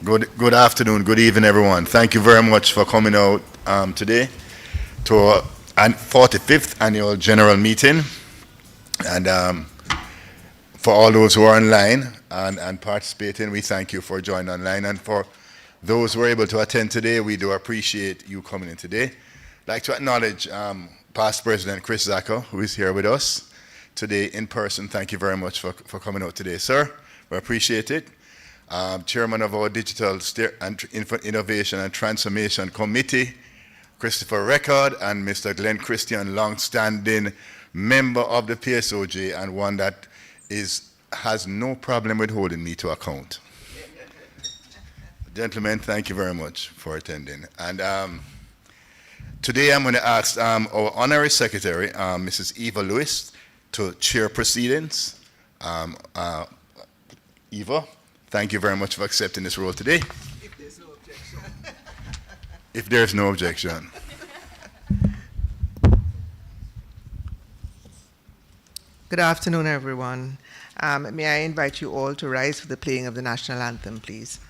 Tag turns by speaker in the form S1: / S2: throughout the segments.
S1: Good afternoon, good evening, everyone. Thank you very much for coming out today to our 45th annual general meeting. And for all those who are online and participating, we thank you for joining online. And for those who are able to attend today, we do appreciate you coming in today. I'd like to acknowledge past President Chris Zacher, who is here with us today in person. Thank you very much for coming out today, sir. We appreciate it. Chairman of our Digital Innovation and Transformation Committee, Christopher Record, and Mr. Glenn Christian, long-standing member of the PSOJ and one that has no problem with holding me to account. Gentlemen, thank you very much for attending. And today I'm going to ask our Honorary Secretary, Mrs. Eva Lewis, to chair proceedings. Eva, thank you very much for accepting this role today.
S2: If there's no objection.
S1: If there's no objection.
S2: Good afternoon, everyone. May I invite you all to rise for the playing of the national anthem, please.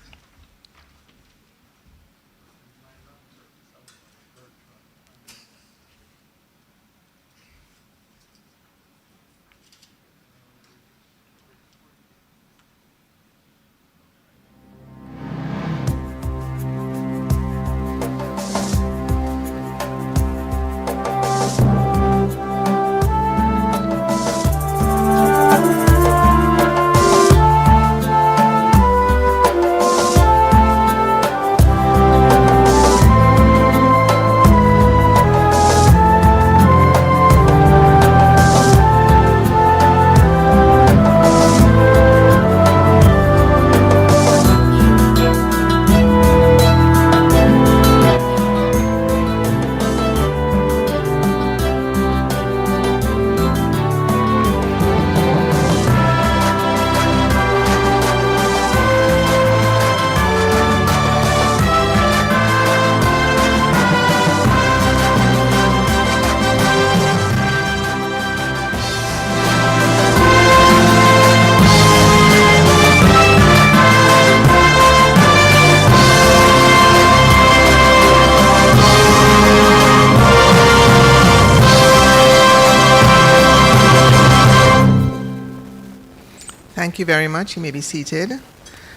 S2: Thank you very much. You may be seated.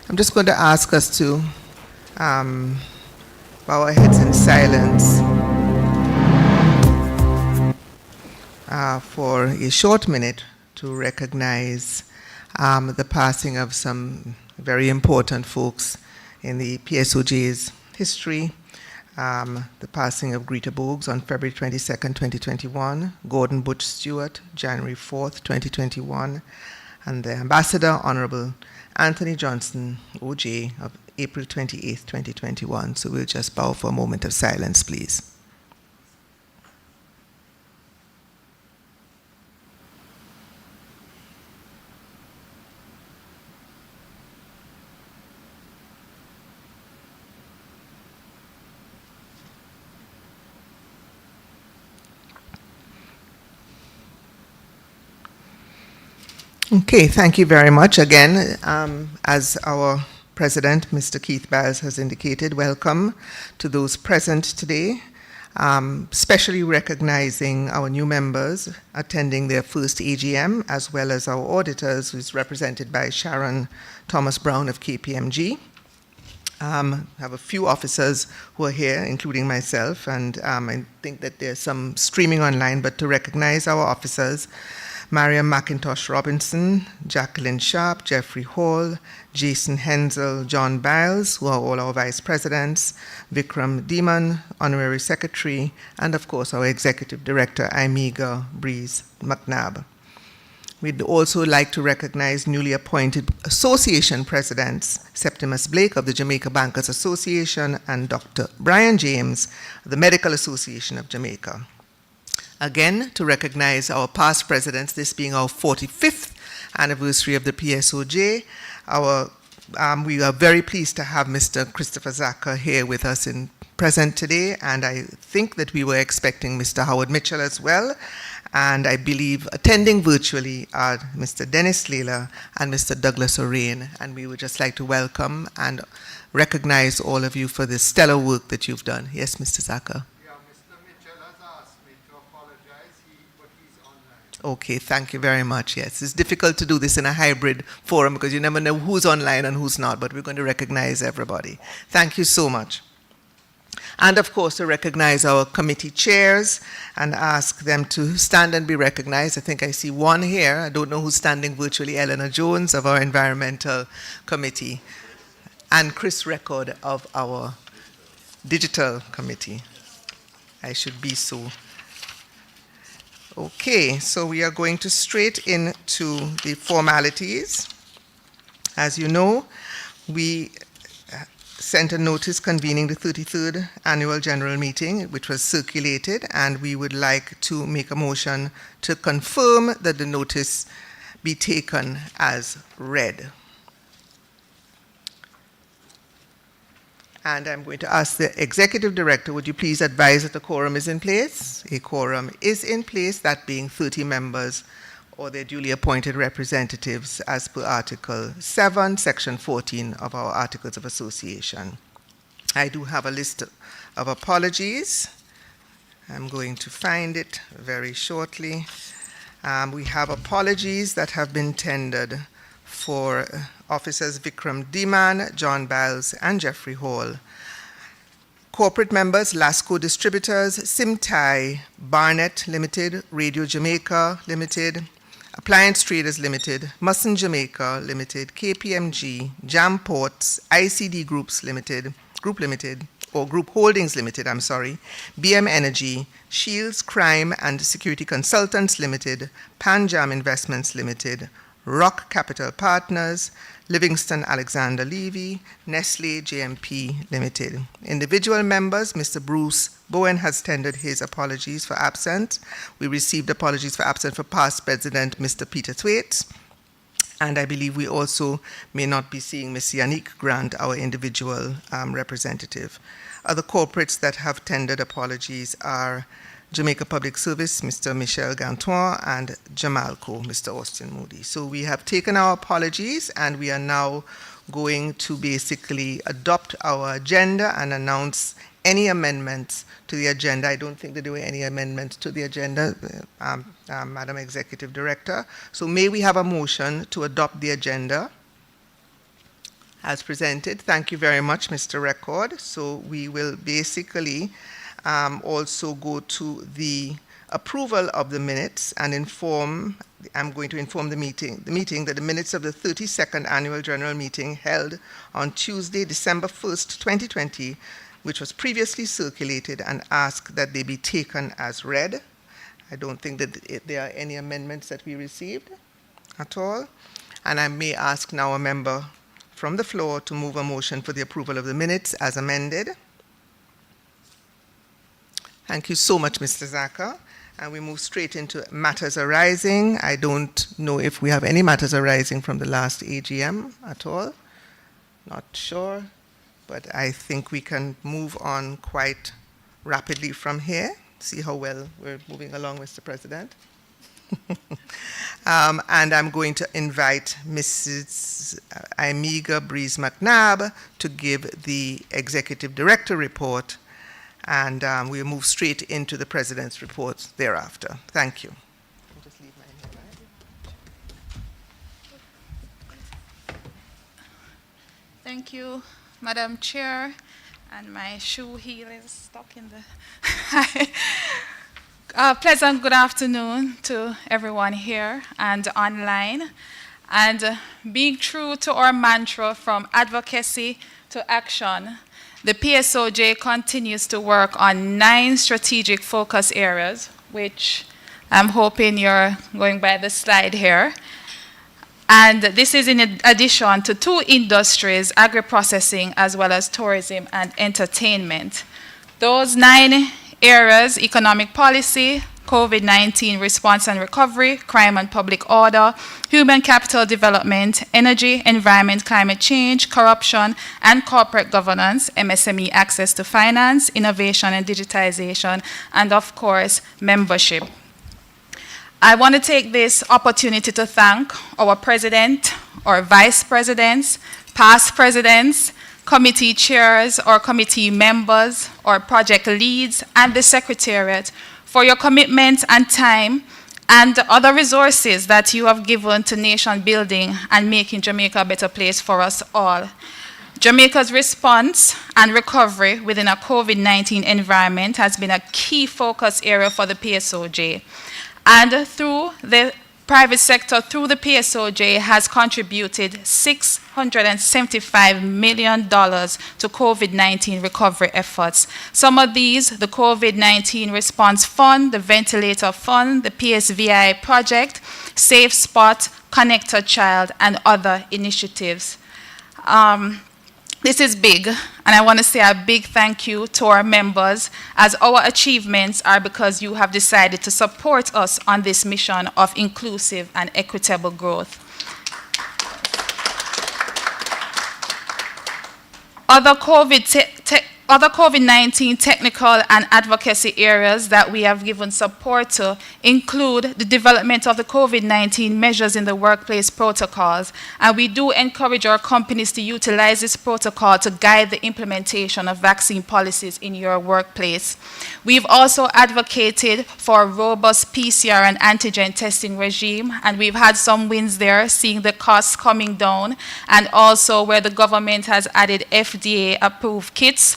S2: I'm just going to ask us to bow our heads in silence for a short minute to recognize the passing of some very important folks in the PSOJ's history. The passing of Greta Bogues on February 22nd, 2021, Gordon Butch Stewart, January 4th, 2021, and the Ambassador, Honorable Anthony Johnson, OJ, of April 28th, 2021. So we'll just bow for a moment of silence, please. Okay, thank you very much. Again, as our President, Mr. Keith Biles, has indicated, welcome to those present today, especially recognizing our new members attending their first AGM, as well as our auditors, who's represented by Sharon Thomas Brown of KPMG. I have a few officers who are here, including myself, and I think that there's some streaming online, but to recognize our officers, Mariam McIntosh Robinson, Jacqueline Sharp, Jeffrey Hall, Jason Hensel, John Biles, who are all our vice presidents, Vikram Deeman, honorary secretary, and of course our executive director, Imiga Breeze McNabb. We'd also like to recognize newly appointed association presidents, Septimus Blake of the Jamaica Bankers Association and Dr. Brian James of the Medical Association of Jamaica. Again, to recognize our past presidents, this being our 45th anniversary of the PSOJ, we are very pleased to have Mr. Christopher Zacher here with us present today, and I think that we were expecting Mr. Howard Mitchell as well. And I believe attending virtually are Mr. Dennis Layla and Mr. Douglas O'Rain. And we would just like to welcome and recognize all of you for the stellar work that you've done. Yes, Mr. Zaka.
S3: Yeah, Mr. Mitchell has asked me to apologize, but he's online.
S2: Okay, thank you very much. Yes, it's difficult to do this in a hybrid forum because you never know who's online and who's not, but we're going to recognize everybody. Thank you so much. And of course, to recognize our committee chairs and ask them to stand and be recognized. I think I see one here. I don't know who's standing virtually. Eleanor Jones of our Environmental Committee and Chris Record of our Digital Committee. I should be so. Okay, so we are going to straight into the formalities. As you know, we sent a notice convening the 33rd Annual General Meeting, which was circulated, and we would like to make a motion to confirm that the notice be taken as read. And I'm going to ask the Executive Director, would you please advise that the quorum is in place? A quorum is in place, that being 30 members or their duly appointed representatives as per Article 7, Section 14 of our Articles of Association. I do have a list of apologies. I'm going to find it very shortly. We have apologies that have been tendered for Officers Vikram Diman, John Biles, and Jeffrey Hall. Corporate members, Lasco Distributors, Simtai, Barnett Limited, Radio Jamaica Limited, Appliance Traders Limited, Musson Jamaica Limited, KPMG, Jam Ports, ICD Groups Limited, Group Limited, or Group Holdings Limited, BM Energy, Shields Crime and Security Consultants Limited, Panjam Investments Limited, Rock Capital Partners, Livingston Alexander Levy, Nestle JMP Limited. Individual members, Mr. Bruce Bowen has tendered his apologies for absence. We received apologies for absence for past President Mr. Peter Thwaites. And I believe we also may not be seeing Ms. Yannick Grant, our individual representative. Other corporates that have tendered apologies are Jamaica Public Service, Mr. Michel Gantois, and Jamalco, Mr. Austin Moody. So we have taken our apologies, and we are now going to basically adopt our agenda and announce any amendments to the agenda. I don't think that there were any amendments to the agenda, Madam Executive Director. So may we have a motion to adopt the agenda as presented? Thank you very much, Mr. Record. So we will basically also go to the approval of the minutes and I'm going to inform the meeting that the minutes of the 32nd Annual General Meeting held on Tuesday, December 1st, 2020, which was previously circulated, and ask that they be taken as read. I don't think that there are any amendments that we received at all. And I may ask now a member from the floor to move a motion for the approval of the minutes as amended. Thank you so much, Mr. Zaka. And we move straight into matters arising. I don't know if we have any matters arising from the last AGM at all. Not sure, but I think we can move on quite rapidly from here. See how well we're moving along, Mr. President. And I'm going to invite Mrs. Imiga Breeze McNabb to give the Executive Director report, and we'll move straight into the President's report thereafter. Thank you. I'll just leave mine here.
S4: Thank you, Madam Chair, and my shoe heel is stuck in the... Pleasant good afternoon to everyone here and online. And being true to our mantra from advocacy to action, the PSOJ continues to work on 9 strategic focus areas, which I'm hoping you're going by the slide here. And this is in addition to 2 industries, agri-processing as well as tourism and entertainment. Those 9 areas: economic policy, COVID-19 response and recovery, crime and public order, human capital development, energy, environment, climate change, corruption, and corporate governance, MSME access to finance, innovation and digitization, and of course, membership. I want to take this opportunity to thank our president, our vice presidents, past presidents, committee chairs, or committee members, or project leads, and the secretariat for your commitment and time and other resources that you have given to nation building and making Jamaica a better place for us all. Jamaica's response and recovery within a COVID-19 environment has been a key focus area for the PSOJ. And through the private sector, through the PSOJ, has contributed $675 million to COVID-19 recovery efforts. Some of these, the COVID-19 Response Fund, the Ventilator Fund, the PSVI Project, Safe Spot, Connect a Child, and other initiatives. This is big, and I want to say a big thank you to our members, as our achievements are because you have decided to support us on this mission of inclusive and equitable growth. Other COVID-19 technical and advocacy areas that we have given support to include the development of the COVID-19 measures in the workplace protocols, and we do encourage our companies to utilize this protocol to guide the implementation of vaccine policies in your workplace. We've also advocated for a robust PCR and antigen testing regime, and we've had some wins there, seeing the costs coming down, and also where the government has added FDA-approved kits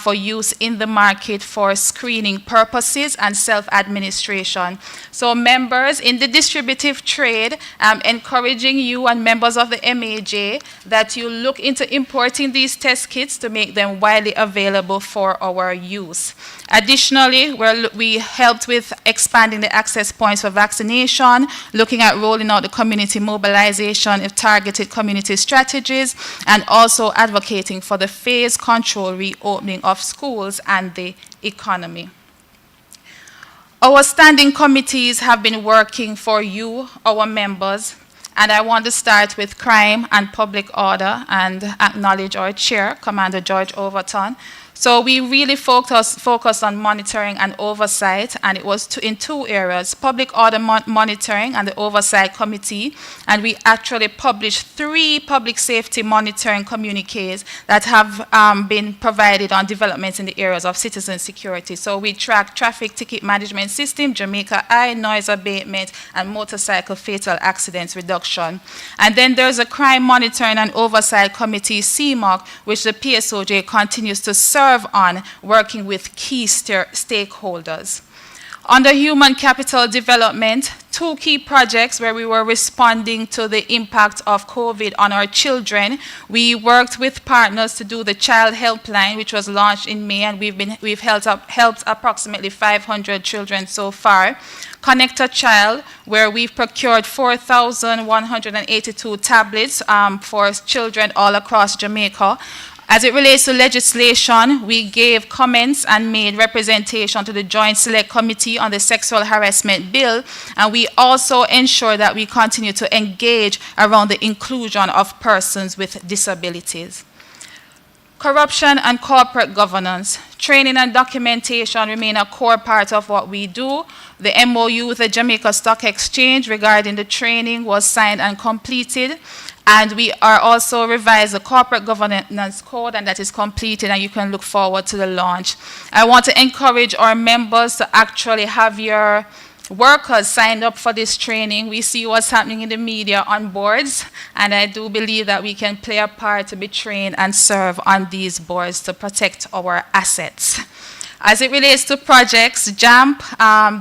S4: for use in the market for screening purposes and self-administration. So members in the distributive trade, encouraging you and members of the MAJ that you look into importing these test kits to make them widely available for our use. Additionally, we helped with expanding the access points for vaccination, looking at rolling out the community mobilization of targeted community strategies, and also advocating for the phase control reopening of schools and the economy. Our standing committees have been working for you, our members, and I want to start with crime and public order and acknowledge our chair, Commander George Overton. So we really focused on monitoring and oversight, and it was in two areas, public order monitoring and the oversight committee, and we actually published 3 public safety monitoring communiques that have been provided on developments in the areas of citizen security. So we track traffic ticket management system, Jamaica Eye, noise abatement, and motorcycle fatal accidents reduction. And then there's a crime monitoring and oversight committee, CMOC, which the PSOJ continues to serve on, working with key stakeholders. Under human capital development, 2 key projects where we were responding to the impact of COVID on our children. We worked with partners to do the Child Helpline, which was launched in May, and we've helped approximately 500 children so far. Connect a Child, where we've procured 4,182 tablets for children all across Jamaica. As it relates to legislation, we gave comments and made representation to the Joint Select Committee on the Sexual Harassment Bill, and we also ensure that we continue to engage around the inclusion of persons with disabilities. Corruption and corporate governance. Training and documentation remain a core part of what we do. The MOU with the Jamaica Stock Exchange regarding the training was signed and completed. And we are also revised the corporate governance code, and that is completed, and you can look forward to the launch. I want to encourage our members to actually have your workers signed up for this training. We see what's happening in the media on boards, and I do believe that we can play a part to be trained and serve on these boards to protect our assets. As it relates to projects, JAMP,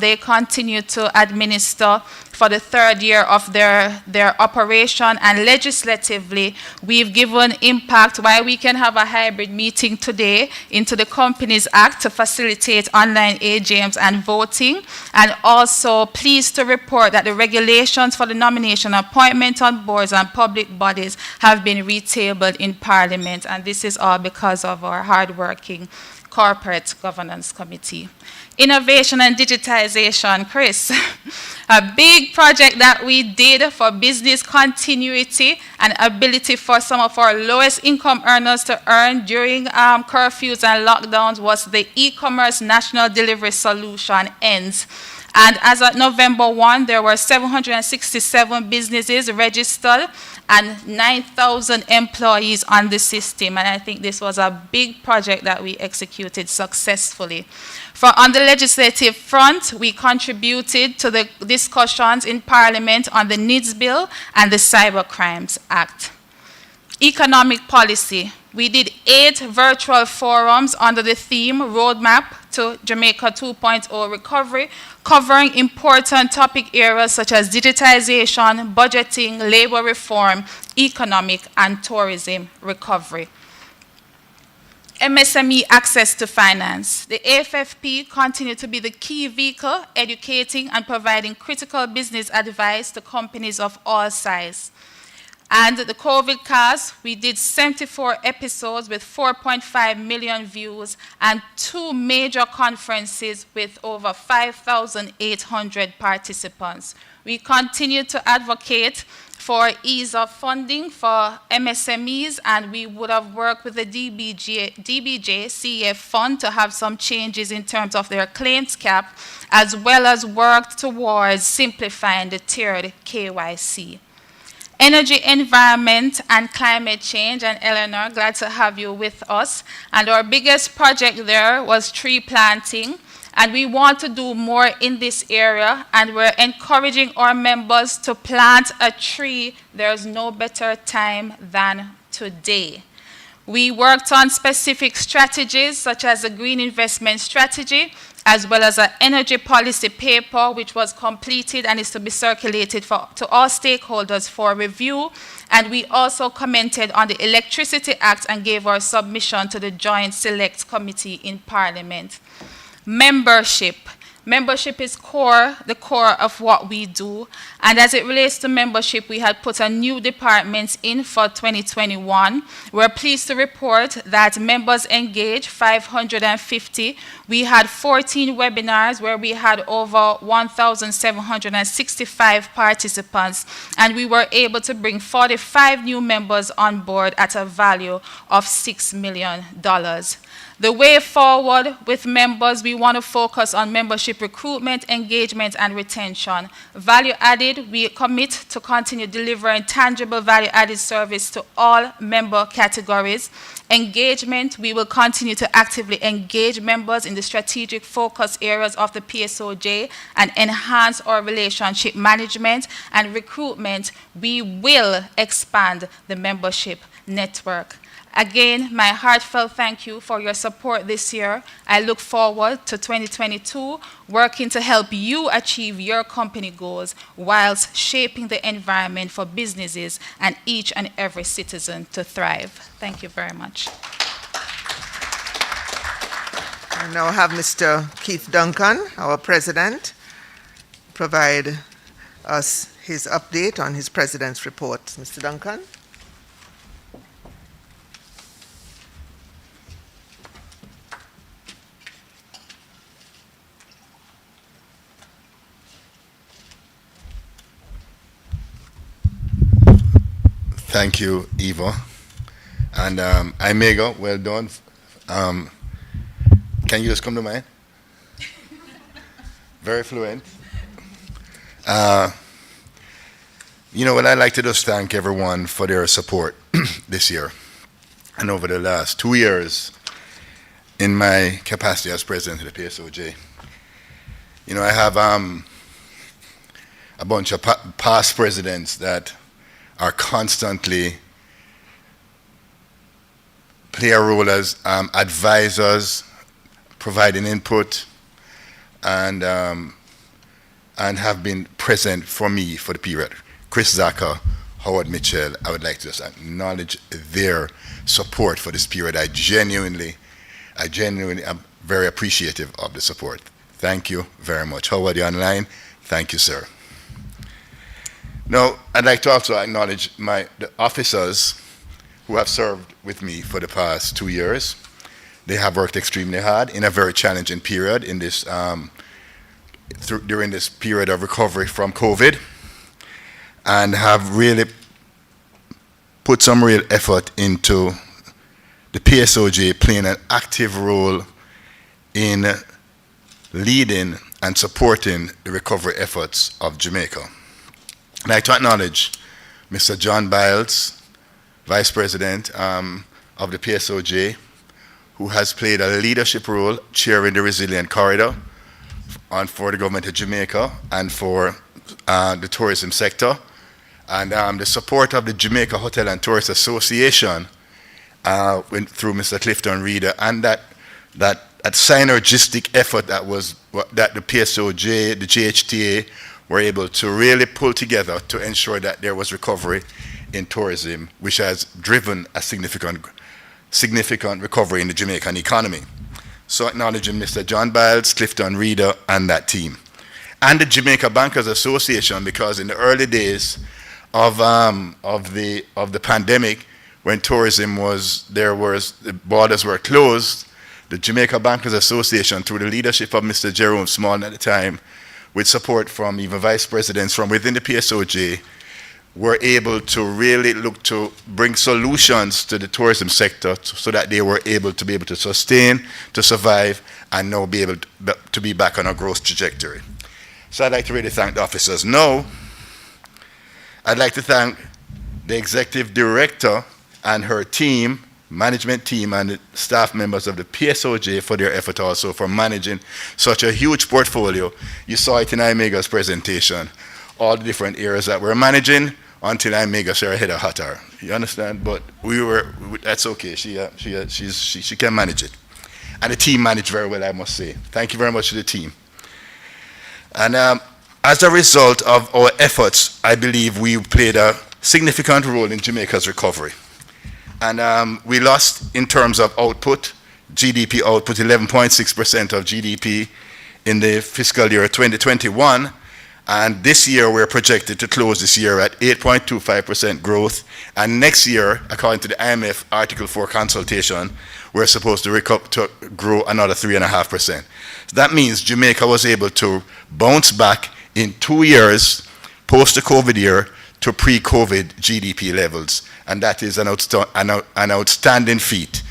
S4: they continue to administer for the 3rd year of their operation, and legislatively, we've given impact why we can have a hybrid meeting today into the Companies Act to facilitate online AGMs and voting, and also pleased to report that the regulations for the nomination and appointment on boards and public bodies have been retabled in Parliament, and this is all because of our hardworking Corporate Governance Committee. Innovation and digitization, Chris. A big project that we did for business continuity and ability for some of our lowest income earners to earn during curfews and lockdowns was the e-commerce national delivery solution, ENDS. And as of November 1, there were 767 businesses registered and 9,000 employees on the system. And I think this was a big project that we executed successfully. On the legislative front, we contributed to the discussions in Parliament on the NIDS Bill and the Cyber Crimes Act. Economic policy. We did 8 virtual forums under the theme Roadmap to Jamaica 2.0 Recovery, covering important topic areas such as digitization, budgeting, labor reform, economic and tourism recovery. MSME access to finance. The AFFP continued to be the key vehicle, educating and providing critical business advice to companies of all sizes. And the COVID cast, we did 74 episodes with 4.5 million views and 2 major conferences with over 5,800 participants. We continue to advocate for ease of funding for MSMEs, and we would have worked with the DBJ CEF fund to have some changes in terms of their claims cap, as well as worked towards simplifying the tiered KYC. Energy, environment, and climate change. And Eleanor, glad to have you with us. And our biggest project there was tree planting. And we want to do more in this area. And we're encouraging our members to plant a tree. There's no better time than today. We worked on specific strategies, such as a green investment strategy, as well as an energy policy paper, which was completed and is to be circulated to all stakeholders for review. And we also commented on the Electricity Act and gave our submission to the Joint Select Committee in Parliament. Membership. Membership is the core of what we do. And as it relates to membership, we had put a new department in for 2021. We're pleased to report that members engaged 550. We had 14 webinars where we had over 1,765 participants. And we were able to bring 45 new members on board at a value of $6 million. The way forward with members, we want to focus on membership recruitment, engagement, and retention. Value added, we commit to continue delivering tangible value-added service to all member categories. Engagement, we will continue to actively engage members in the strategic focus areas of the PSOJ and enhance our relationship management. And recruitment, we will expand the membership network. Again, my heartfelt thank you for your support this year. I look forward to 2022, working to help you achieve your company goals whilst shaping the environment for businesses and each and every citizen to thrive. Thank you very much.
S2: I now have Mr. Keith Duncan, our president, provide us his update on his president's report. Mr. Duncan.
S1: Thank you, Eva. And Imega, well done. Can you just come to mine? Very fluent. You know what, I'd like to just thank everyone for their support this year and over the last 2 years in my capacity as president of the PSOJ. You know, I have a bunch of past presidents that are constantly play a role as advisors, providing input, and have been present for me for the period. Chris Zaka, Howard Mitchell, I would like to just acknowledge their support for this period. I genuinely am very appreciative of the support. Thank you very much. Howard, you're online. Thank you, sir. Now, I'd like to also acknowledge the officers who have served with me for the past 2 years. They have worked extremely hard in a very challenging period in this, during this period of recovery from COVID, and have really put some real effort into the PSOJ playing an active role in leading and supporting the recovery efforts of Jamaica. I'd like to acknowledge Mr. John Biles, Vice President of the PSOJ, who has played a leadership role chairing the Resilient Corridor for the government of Jamaica and for the tourism sector, and the support of the Jamaica Hotel and Tourist Association through Mr. Clifton Reeder, and that synergistic effort that the PSOJ, the GHTA were able to really pull together to ensure that there was recovery in tourism, which has driven a significant recovery in the Jamaican economy. So acknowledging Mr. John Biles, Clifton Reeder, and that team. And the Jamaica Bankers Association, because in the early days of the pandemic, when tourism the borders were closed, the Jamaica Bankers Association, through the leadership of Mr. Jerome Small at the time, with support from even vice presidents from within the PSOJ, were able to really look to bring solutions to the tourism sector so that they were able to sustain, to survive, and now be able to be back on a growth trajectory. So I'd like to really thank the officers. Now, I'd like to thank the executive director and her team, management team, and the staff members of the PSOJ for their effort also for managing such a huge portfolio. You saw it in Imega's presentation, all the different areas that we're managing until Imega said her head of hotter. You understand? But that's okay. She can manage it. And the team managed very well, I must say. Thank you very much to the team. And as a result of our efforts, I believe we played a significant role in Jamaica's recovery. And we lost in terms of output, GDP output, 11.6% of GDP in the fiscal year 2021. And this year, we're projected to close this year at 8.25% growth. And next year, according to the IMF Article 4 consultation, we're supposed to grow another 3.5%. So that means Jamaica was able to bounce back in 2 years, post the COVID year, to pre-COVID GDP levels. And that is an outstanding feat.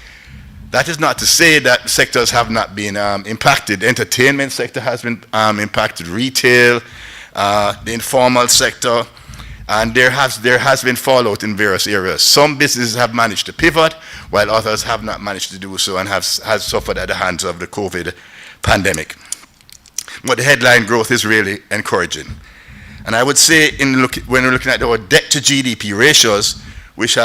S1: That is not to say that sectors have not been impacted. The entertainment sector has been impacted, retail, the informal sector, and there has been fallout in various areas. Some businesses have managed to pivot, while others have not managed to do so and have suffered at the hands of the COVID pandemic. But the headline growth is really encouraging. And I would say when we're looking at our debt to GDP ratios, which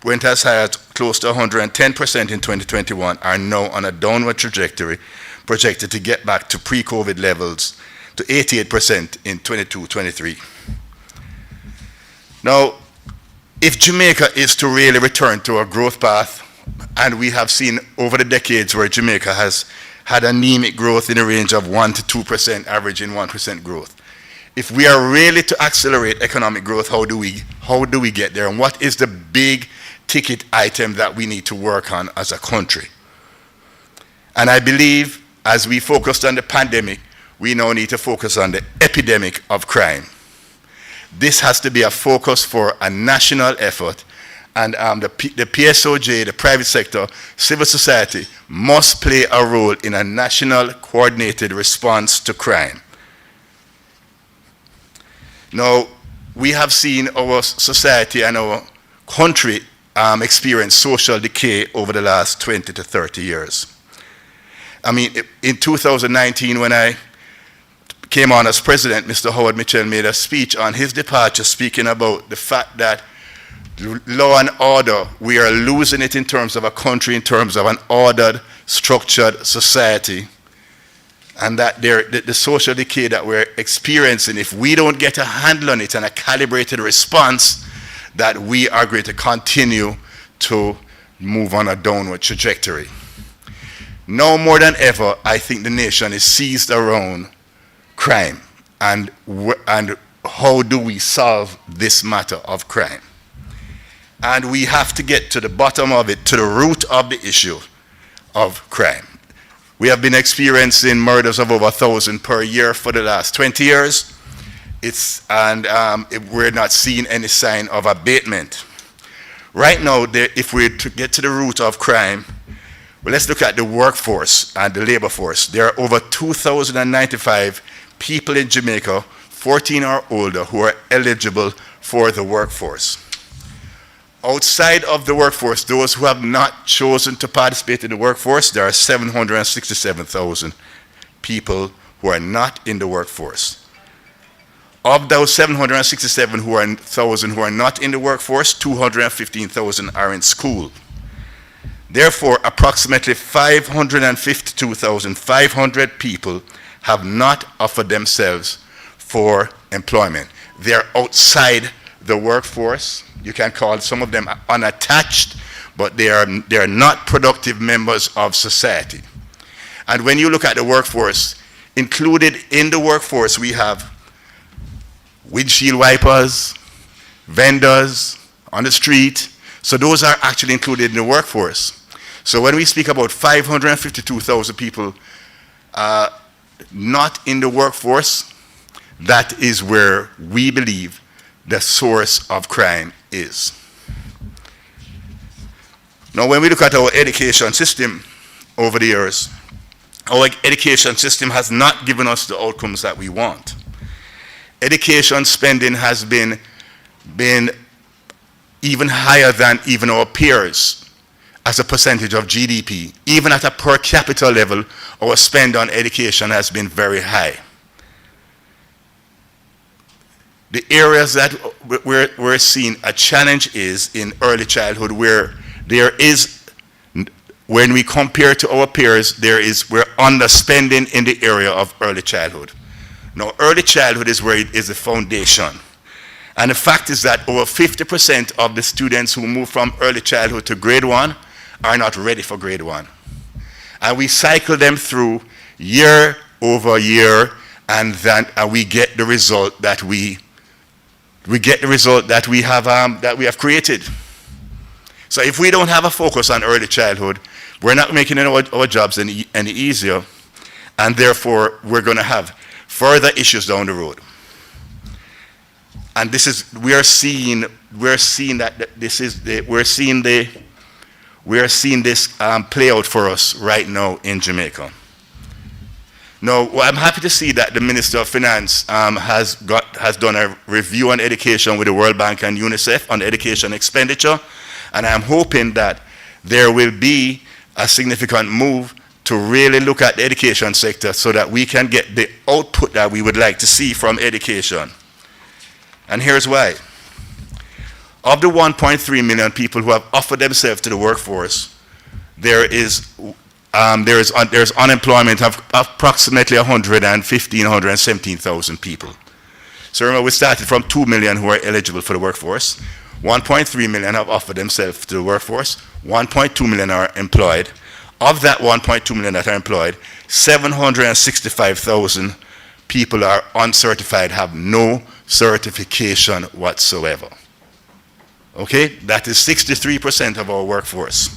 S1: went as high as close to 110% in 2021, are now on a downward trajectory, projected to get back to pre-COVID levels to 88% in 22-23. Now, if Jamaica is to really return to a growth path, and we have seen over the decades where Jamaica has had anemic growth in the range of 1 to 2%, averaging 1% growth. If we are really to accelerate economic growth, how do we get there? And what is the big ticket item that we need to work on as a country? And I believe as we focused on the pandemic, we now need to focus on the epidemic of crime. This has to be a focus for a national effort, and the PSOJ, the private sector, civil society must play a role in a national coordinated response to crime. Now, we have seen our society and our country experience social decay over the last 20 to 30 years. I mean, in 2019, when I came on as president, Mr. Howard Mitchell made a speech on his departure, speaking about the fact that law and order, we are losing it in terms of a country, in terms of an ordered, structured society, and that the social decay that we're experiencing, if we don't get a handle on it and a calibrated response, that we are going to continue to move on a downward trajectory. Now more than ever, I think the nation is seized around crime, and how do we solve this matter of crime? And we have to get to the bottom of it, to the root of the issue of crime. We have been experiencing murders of over 1,000 per year for the last 20 years. We're not seeing any sign of abatement. Right now, if we're to get to the root of crime, Well, let's look at the workforce and the labor force. There are over 2,095 people in Jamaica, 14 or older, who are eligible for the workforce. Outside of the workforce, those who have not chosen to participate in the workforce, there are 767,000 people who are not in the workforce. Of those 767,000 who are not in the workforce, 215,000 are in school. Therefore, approximately 552,500 people have not offered themselves for employment. They're outside the workforce. You can call some of them unattached, but they are not productive members of society. And when you look at the workforce, included in the workforce we have windshield wipers, vendors on the street. So those are actually included in the workforce. So when we speak about 552,000 people not in the workforce, that is where we believe the source of crime is. Now, when we look at our education system over the years, our education system has not given us the outcomes that we want. Education spending has been even higher than even our peers as a percentage of GDP. Even at a per capita level, our spend on education has been very high. The areas that we're seeing a challenge is in early childhood, where there is, when we compare to our peers, we're underspending in the area of early childhood. Now, early childhood is where it is the foundation. And the fact is that over 50% of the students who move from early childhood to grade 1 are not ready for grade 1. And we cycle them through year over year, and then we get the result that we have created. So if we don't have a focus on early childhood, we're not making our jobs any easier, and therefore we're going to have further issues down the road. And this is, we're seeing this play out for us right now in Jamaica. Now, well, I'm happy to see that the Minister of Finance has done a review on education with the World Bank and UNICEF on education expenditure, and I'm hoping that there will be a significant move to really look at the education sector so that we can get the output that we would like to see from education. And here's why. Of the 1.3 million people who have offered themselves to the workforce, there's unemployment of approximately 117,000 people. So remember, we started from 2 million who are eligible for the workforce. 1.3 million have offered themselves to the workforce. 1.2 million are employed. Of that 1.2 million that are employed, 765,000 people are uncertified, have no certification whatsoever. Okay, that is 63% of our workforce.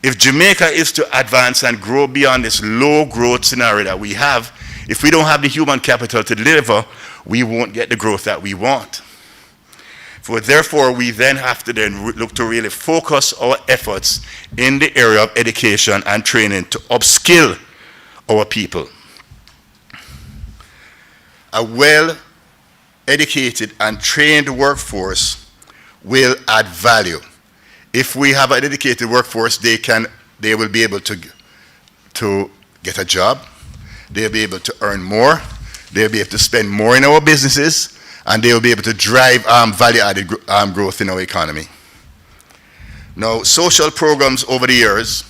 S1: If Jamaica is to advance and grow beyond this low growth scenario that we have, if we don't have the human capital to deliver, we won't get the growth that we want. Therefore, we then have to look to really focus our efforts in the area of education and training to upskill our people. A well-educated and trained workforce will add value. If we have an educated workforce, they will be able to get a job, they'll be able to earn more, they'll be able to spend more in our businesses, and they will be able to drive value-added growth in our economy. Now, social programs over the years,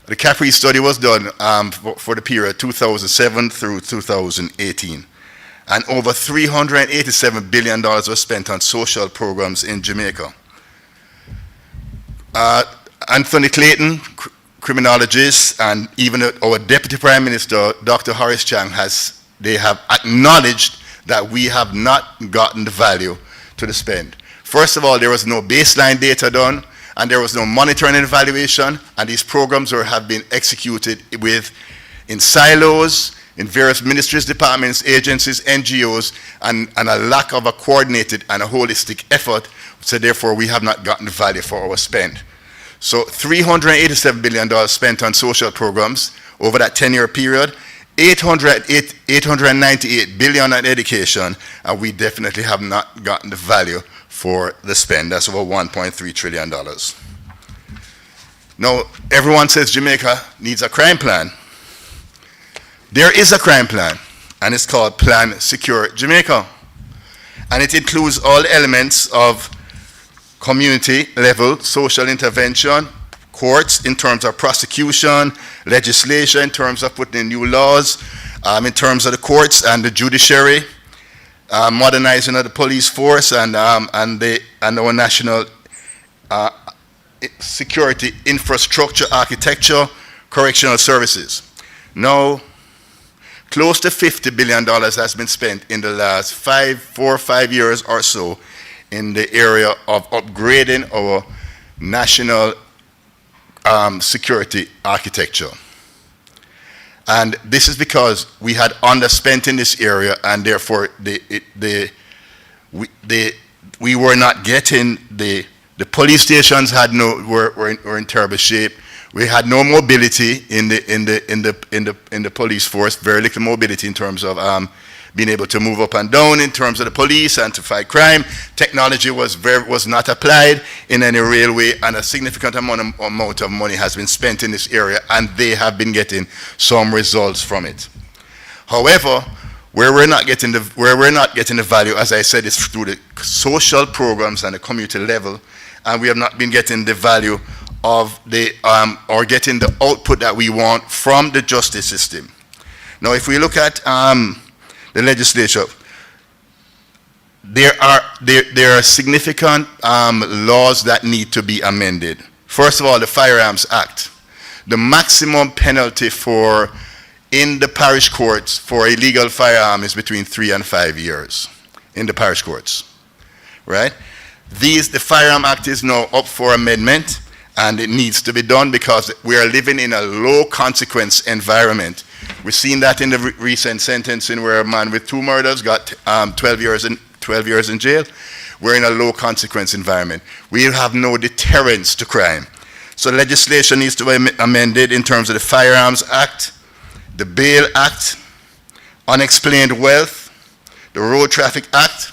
S1: the Capri study was done for the period 2007 through 2018. And over $387 billion was spent on social programs in Jamaica. Anthony Clayton, criminologist, and even our Deputy Prime Minister, Dr. Horace Chang, they have acknowledged that we have not gotten the value to the spend. First of all, there was no baseline data done, and there was no monitoring and evaluation, and these programs have been executed in silos, in various ministries, departments, agencies, NGOs, and a lack of a coordinated and a holistic effort, so therefore we have not gotten the value for our spend. So $387 billion spent on social programs over that 10-year period, 898 billion on education, and we definitely have not gotten the value for the spend. That's over $1.3 trillion. Now, everyone says Jamaica needs a crime plan. There is a crime plan, and it's called Plan Secure Jamaica. And it includes all elements of community level social intervention, courts in terms of prosecution, legislation in terms of putting in new laws, in terms of the courts and the judiciary, modernizing of the police force and our national security infrastructure, architecture, correctional services. Now, close to $50 billion has been spent in the last 4 or 5 years or so in the area of upgrading our national security architecture. And this is because we had underspent in this area, and therefore we were not getting the police stations were in terrible shape. We had no mobility in the police force, very little mobility in terms of being able to move up and down in terms of the police and to fight crime. Technology was not applied in any real way, and a significant amount of money has been spent in this area, and they have been getting some results from it. However, where we're not getting the value, as I said, is through the social programs and the community level, and we have not been getting the value of or getting the output that we want from the justice system. Now, if we look at the legislature, there are significant laws that need to be amended. First of all, the Firearms Act. The maximum penalty in the parish courts for illegal firearm is between 3 and 5 years in the parish courts, right? The Firearm Act is now up for amendment, and it needs to be done because we are living in a low consequence environment. We've seen that in the recent sentencing where a man with 2 murders got 12 years in jail. We're in a low consequence environment. We have no deterrence to crime. So legislation needs to be amended in terms of the Firearms Act, the Bail Act, Unexplained Wealth, the Road Traffic Act,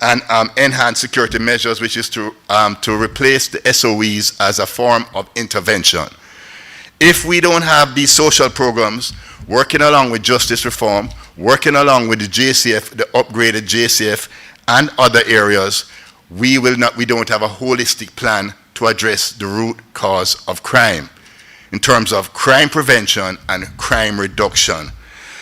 S1: and enhanced security measures, which is to replace the SOEs as a form of intervention. If we don't have these social programs working along with justice reform, working along with the JCF, the upgraded JCF, and other areas, we don't have a holistic plan to address the root cause of crime in terms of crime prevention and crime reduction.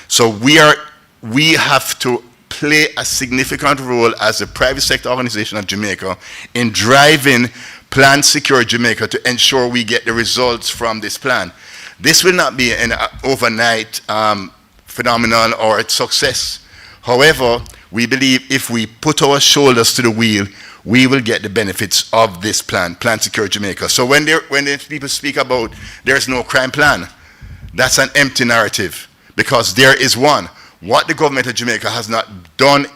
S1: So we have to play a significant role as a private sector organization of Jamaica in driving Plan Secure Jamaica to ensure we get the results from this plan. This will not be an overnight phenomenon or a success. However, we believe if we put our shoulders to the wheel, we will get the benefits of this plan, Plan Secure Jamaica. So when people speak about there's no crime plan, that's an empty narrative, because there is one. What the government of Jamaica has not done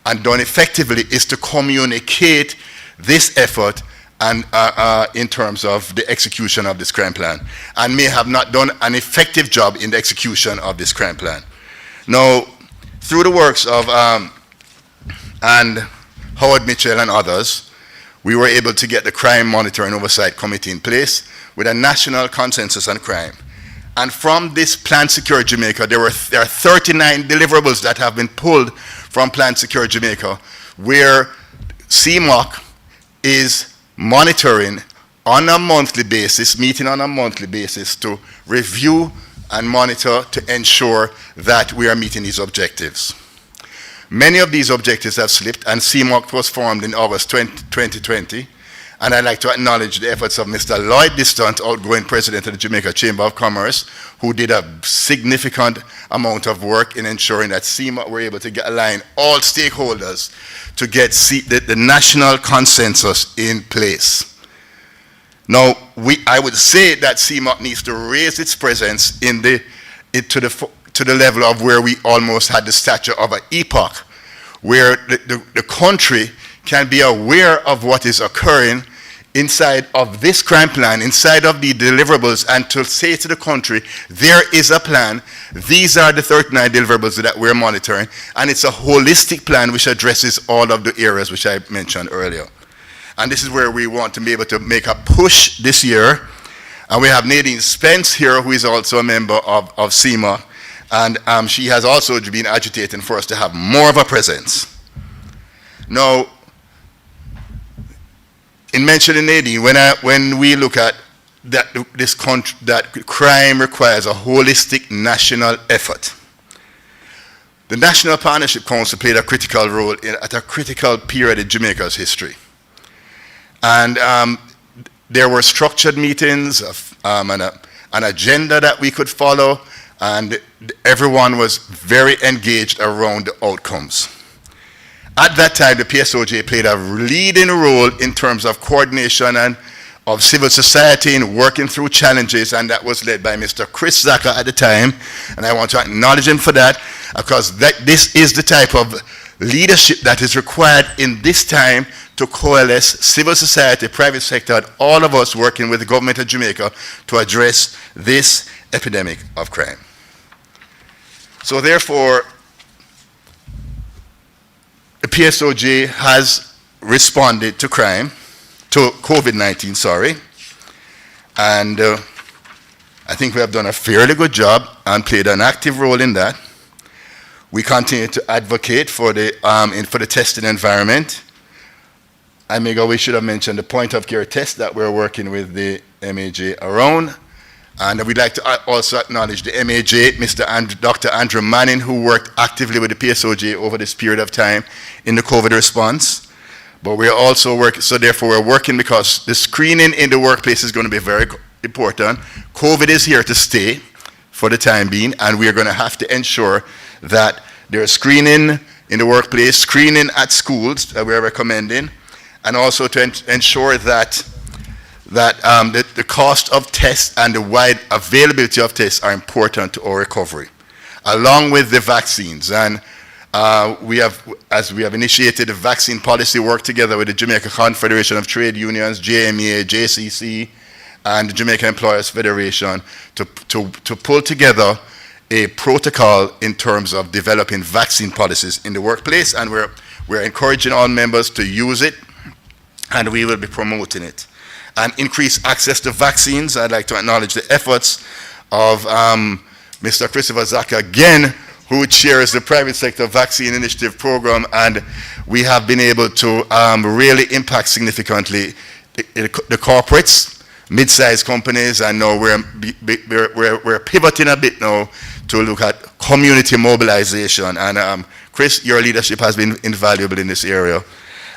S1: and done effectively is to communicate this effort and in terms of the execution of this crime plan, and may have not done an effective job in the execution of this crime plan. Now, through the works of and Howard Mitchell and others, we were able to get the Crime Monitoring Oversight Committee in place with a national consensus on crime. And from this Plan Secure Jamaica, there are 39 deliverables that have been pulled from Plan Secure Jamaica, where CMOC is monitoring on a monthly basis, meeting on a monthly basis to review and monitor to ensure that we are meeting these objectives. Many of these objectives have slipped, and CMOC was formed in August 2020. And I'd like to acknowledge the efforts of Mr. Lloyd Distant, outgoing president of the Jamaica Chamber of Commerce, who did a significant amount of work in ensuring that CMOC were able to align all stakeholders to get the national consensus in place. Now, I would say that CMOC needs to raise its presence to the level of where we almost had the stature of an epoch, where the country can be aware of what is occurring inside of this crime plan, inside of the deliverables, and to say to the country, there is a plan. These are the 39 deliverables that we're monitoring, and it's a holistic plan which addresses all of the areas which I mentioned earlier. And this is where we want to be able to make a push this year. And we have Nadine Spence here, who is also a member of SEMA, and she has also been agitating for us to have more of a presence. Now, in mentioning Nadine, when we look at that, that crime requires a holistic national effort. The National Partnership Council played a critical role at a critical period in Jamaica's history. And there were structured meetings, an agenda that we could follow, and everyone was very engaged around the outcomes. At that time, the PSOJ played a leading role in terms of coordination and of civil society in working through challenges, and that was led by Mr. Chris Zaka at the time, and I want to acknowledge him for that, because this is the type of leadership that is required in this time to coalesce civil society, private sector, and all of us working with the government of Jamaica to address this epidemic of crime. So therefore, the PSOJ has responded to crime, to COVID-19, sorry, and I think we have done a fairly good job and played an active role in that. We continue to advocate for the testing environment. We should have mentioned the point of care test that we're working with the MAJ around. And we'd like to also acknowledge the MAJ, Dr. Andrew Manning, who worked actively with the PSOJ over this period of time in the COVID response. But we're also working, so therefore we're working because the screening in the workplace is going to be very important. COVID is here to stay for the time being, and we are going to have to ensure that there's screening in the workplace, screening at schools that we're recommending, and also to ensure that the cost of tests and the wide availability of tests are important to our recovery, along with the vaccines. And we have initiated a vaccine policy work together with the Jamaica Confederation of Trade Unions, JMEA, JCC, and the Jamaica Employers Federation to pull together a protocol in terms of developing vaccine policies in the workplace, and we're encouraging all members to use it, and we will be promoting it. And increase access to vaccines. I'd like to acknowledge the efforts of Mr. Christopher Zaka again, who chairs the private sector vaccine initiative program, and we have been able to really impact significantly the corporates, mid-sized companies, and now we're pivoting a bit now to look at community mobilization. And Chris, your leadership has been invaluable in this area.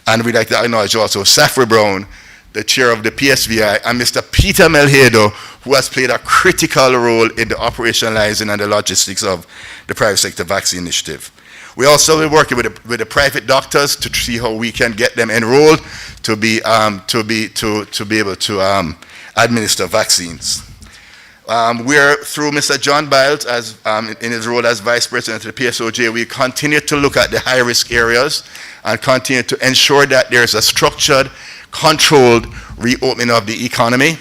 S1: And we'd like to acknowledge also Safri Brown, the chair of the PSVI, and Mr. Peter Melhedo, who has played a critical role in the operationalizing and the logistics of the private sector vaccine initiative. We also will be working with the private doctors to see how we can get them enrolled to be able to administer vaccines. We're through Mr. John Biles as in his role as Vice President of the PSOJ. We continue to look at the high-risk areas and continue to ensure that there's a structured, controlled reopening of the economy.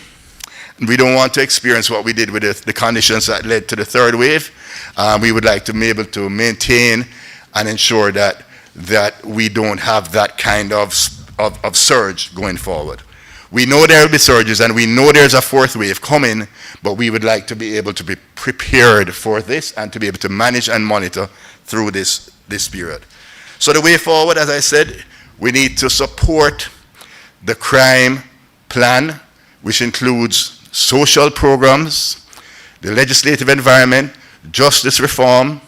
S1: We don't want to experience what we did with the conditions that led to the third wave. We would like to be able to maintain and ensure that we don't have that kind of surge going forward. We know there will be surges, and we know there's a fourth wave coming, but we would like to be able to be prepared for this and to be able to manage and monitor through this period. So the way forward, as I said, we need to support the crime plan, which includes social programs, the legislative environment, justice reform,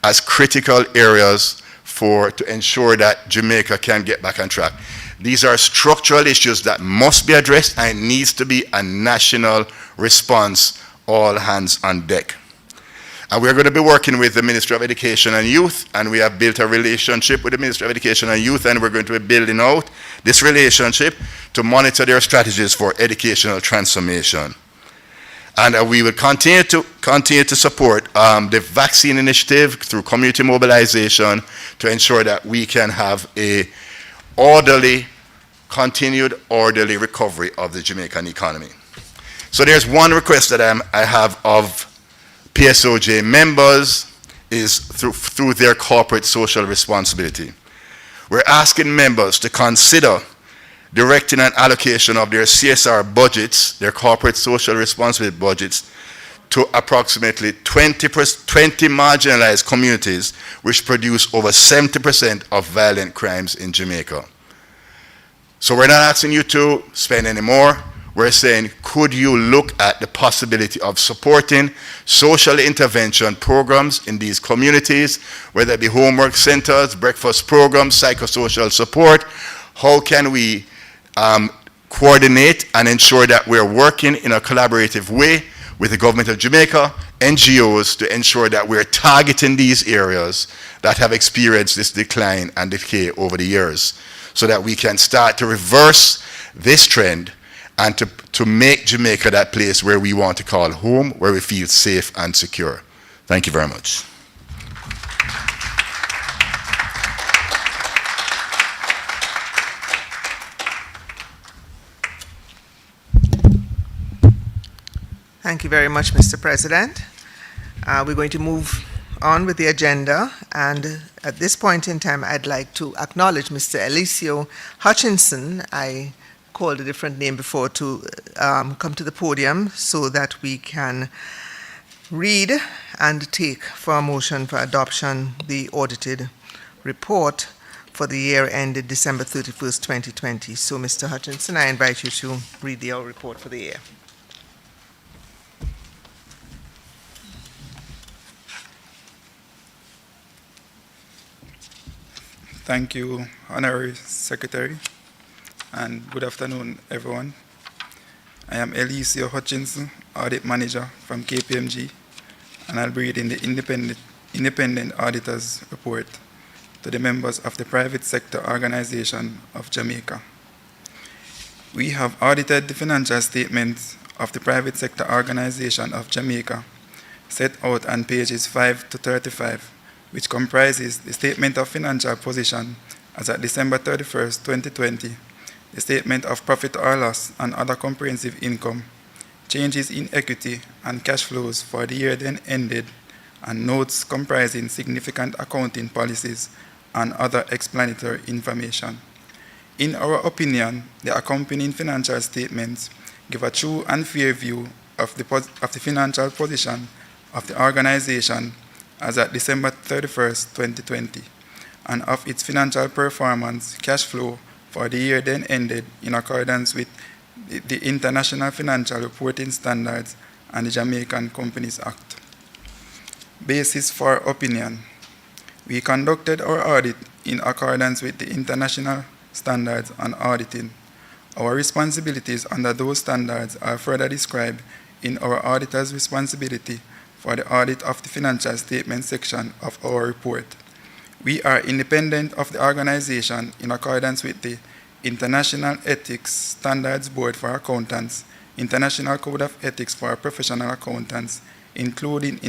S1: as critical areas to ensure that Jamaica can get back on track. These are structural issues that must be addressed, and it needs to be a national response, all hands on deck. And we're going to be working with the Ministry of Education and Youth, and we have built a relationship with the Ministry of Education and Youth, and we're going to be building out this relationship to monitor their strategies for educational transformation. And we will continue to support the vaccine initiative through community mobilization to ensure that we can have a orderly, continued orderly recovery of the Jamaican economy. So there's one request that I have of PSOJ members is through their corporate social responsibility. We're asking members to consider directing an allocation of their CSR budgets, their corporate social responsibility budgets, to approximately 20 marginalized communities which produce over 70% of violent crimes in Jamaica. So we're not asking you to spend any more. We're saying, could you look at the possibility of supporting social intervention programs in these communities, whether it be homework centers, breakfast programs, psychosocial support? How can we coordinate and ensure that we're working in a collaborative way with the government of Jamaica, NGOs, to ensure that we're targeting these areas that have experienced this decline and decay over the years, so that we can start to reverse this trend and to make Jamaica that place where we want to call home, where we feel safe and secure. Thank you very much.
S2: Thank you very much, Mr. President. We're going to move on with the agenda, and at this point in time, I'd like to acknowledge Mr. Eliseo Hutchinson. I called a different name before, to come to the podium so that we can read and take for a motion for adoption the audited report for the year ended December 31st, 2020. So, Mr. Hutchinson, I invite you to read the report for the year.
S5: Thank you, Honorary Secretary, and good afternoon, everyone. I am Eliseo Hutchinson, Audit Manager from KPMG, and I'll be reading the Independent Auditor's Report to the members of the Private Sector Organization of Jamaica. We have audited the financial statements of the Private Sector Organization of Jamaica, set out on pages 5 to 35, which comprises the Statement of Financial Position as at December 31st, 2020, the Statement of Profit or Loss and Other Comprehensive Income, changes in equity and cash flows for the year then ended, and notes comprising significant accounting policies and other explanatory information. In our opinion, the accompanying financial statements give a true and fair view of the financial position of the organization as at December 31st, 2020, and of its financial performance, cash flow for the year then ended in accordance with the International Financial Reporting Standards and the Jamaican Companies Act. Basis for opinion. We conducted our audit in accordance with the international standards on auditing. Our responsibilities under those standards are further described in our auditor's responsibility for the audit of the financial statement section of our report. We are independent of the organization in accordance with the International Ethics Standards Board for Accountants, International Code of Ethics for Professional Accountants, including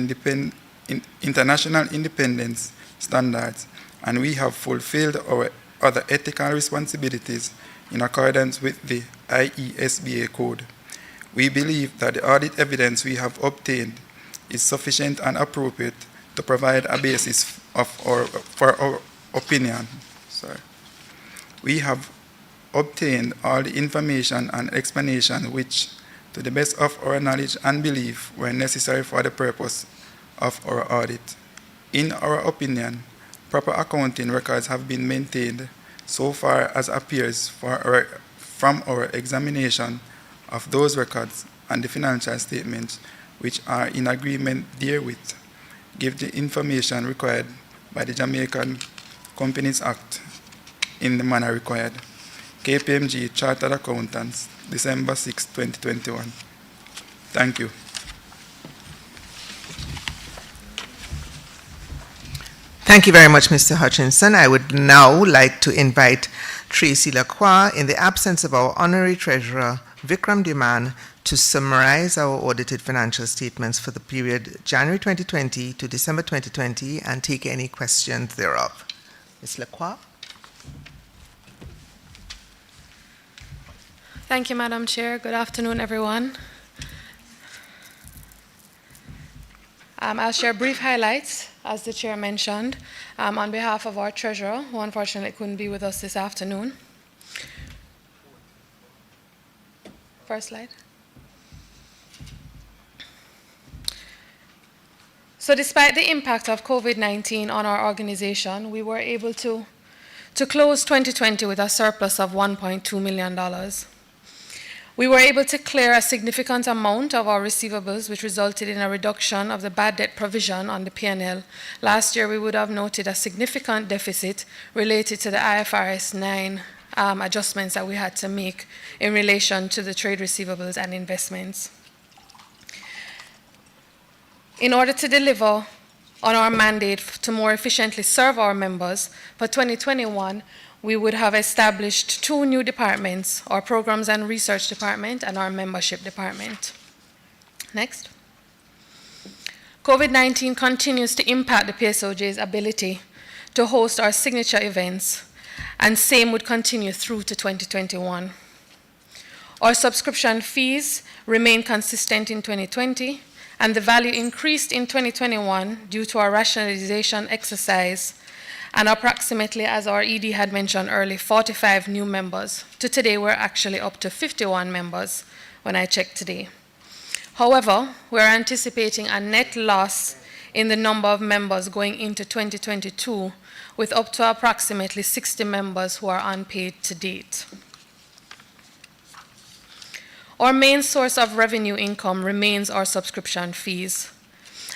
S5: international independence standards, and we have fulfilled our other ethical responsibilities in accordance with the IESBA code. We believe that the audit evidence we have obtained is sufficient and appropriate to provide a basis for our opinion. We have obtained all the information and explanation which, to the best of our knowledge and belief, were necessary for the purpose of our audit. In our opinion, proper accounting records have been maintained so far as appears from our examination of those records, and the financial statements which are in agreement therewith give the information required by the Jamaican Companies Act in the manner required. KPMG Chartered Accountants, December 6, 2021. Thank you.
S2: Thank you very much, Mr. Hutchinson. I would now like to invite Tracy Lacroix, in the absence of our Honorary Treasurer, Vikram Diman, to summarize our audited financial statements for the period January 2020 to December 2020 and take any questions thereof. Ms. Lacroix?
S6: Thank you, Madam Chair. Good afternoon, everyone. I'll share brief highlights, as the Chair mentioned, on behalf of our Treasurer, who unfortunately couldn't be with us this afternoon. First slide. So despite the impact of COVID-19 on our organization, we were able to close 2020 with a surplus of $1.2 million. We were able to clear a significant amount of our receivables, which resulted in a reduction of the bad debt provision on the P&L. Last year, we would have noted a significant deficit related to the IFRS 9 adjustments that we had to make in relation to the trade receivables and investments. In order to deliver on our mandate to more efficiently serve our members, for 2021, we would have established 2 new departments, our Programs and Research Department and our Membership Department. Next. COVID-19 continues to impact the PSOJ's ability to host our signature events, and same would continue through to 2021. Our subscription fees remain consistent in 2020, and the value increased in 2021 due to our rationalization exercise, and approximately, as our ED had mentioned earlier, 45 new members. To today, we're actually up to 51 members when I checked today. However, we're anticipating a net loss in the number of members going into 2022, with up to approximately 60 members who are unpaid to date. Our main source of revenue income remains our subscription fees,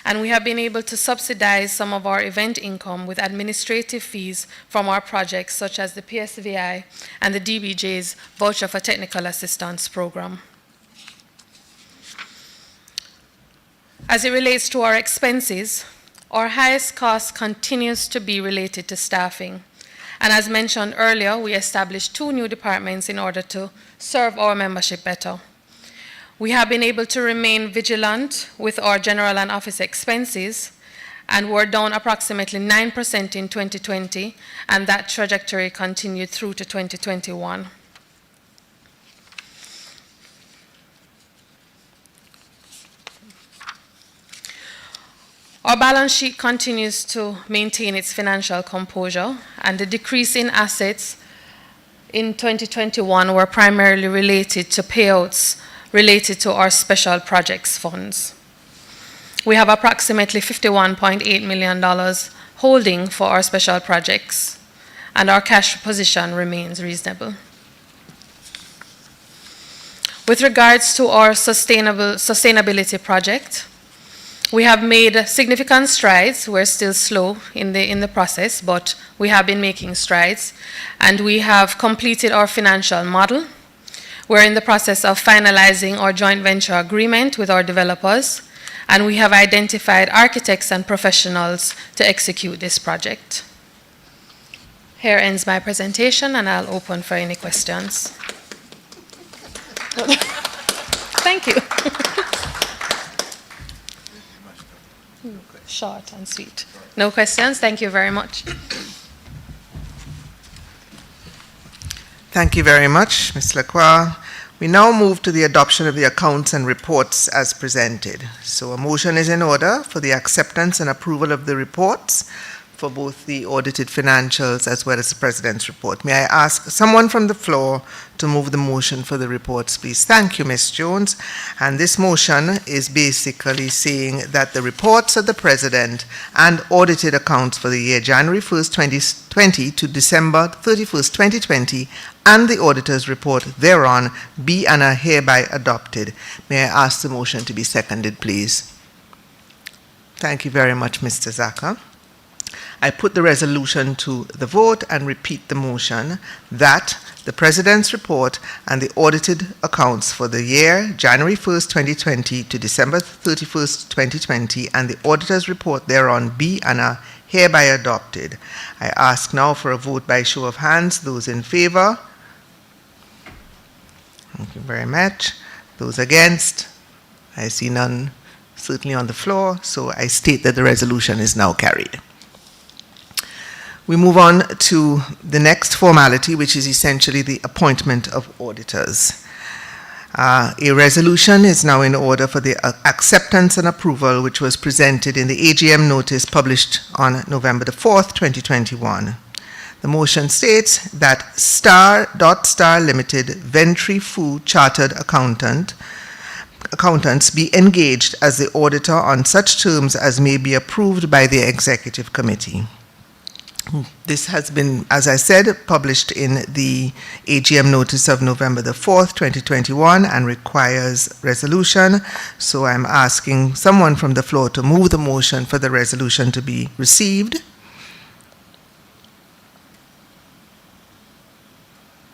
S6: and we have been able to subsidize some of our event income with administrative fees from our projects such as the PSVI and the DBJ's Voucher for Technical Assistance program. As it relates to our expenses, our highest cost continues to be related to staffing. And as mentioned earlier, we established 2 new departments in order to serve our membership better. We have been able to remain vigilant with our general and office expenses, and we're down approximately 9% in 2020, and that trajectory continued through to 2021. Our balance sheet continues to maintain its financial composure, and the decrease in assets in 2021 were primarily related to payouts related to our special projects funds. We have approximately $51.8 million holding for our special projects, and our cash position remains reasonable. With regards to our sustainability project, we have made significant strides. We're still slow in the process, but we have been making strides, and we have completed our financial model. We're in the process of finalizing our joint venture agreement with our developers, and we have identified architects and professionals to execute this project. Here ends my presentation, and I'll open for any questions. Thank you. Short and sweet. No questions? Thank you very much.
S2: Thank you very much, Ms. Lacroix. We now move to the adoption of the accounts and reports as presented. So a motion is in order for the acceptance and approval of the reports for both the audited financials as well as the President's report. May I ask someone from the floor to move the motion for the reports, please? Thank you, Ms. Jones. And this motion is basically saying that the reports of the President and audited accounts for the year January 1st, 2020 to December 31st, 2020, and the auditor's report thereon be and are hereby adopted. May I ask the motion to be seconded, please? Thank you very much, Mr. Zaka. I put the resolution to the vote and repeat the motion that the President's report and the audited accounts for the year January 1st, 2020 to December 31st, 2020, and the auditor's report thereon be and are hereby adopted. I ask now for a vote by show of hands. Those in favor? Thank you very much. Those against? I see none certainly on the floor, so I state that the resolution is now carried. We move on to the next formality, which is essentially the appointment of auditors. A resolution is now in order for the acceptance and approval, which was presented in the AGM notice published on November the 4th, 2021. The motion states that Star Limited, Ventry Food Chartered Accountants be engaged as the auditor on such terms as may be approved by the Executive Committee. This has been, as I said, published in the AGM notice of November the 4th, 2021 and requires resolution. So I'm asking someone from the floor to move the motion for the resolution to be received.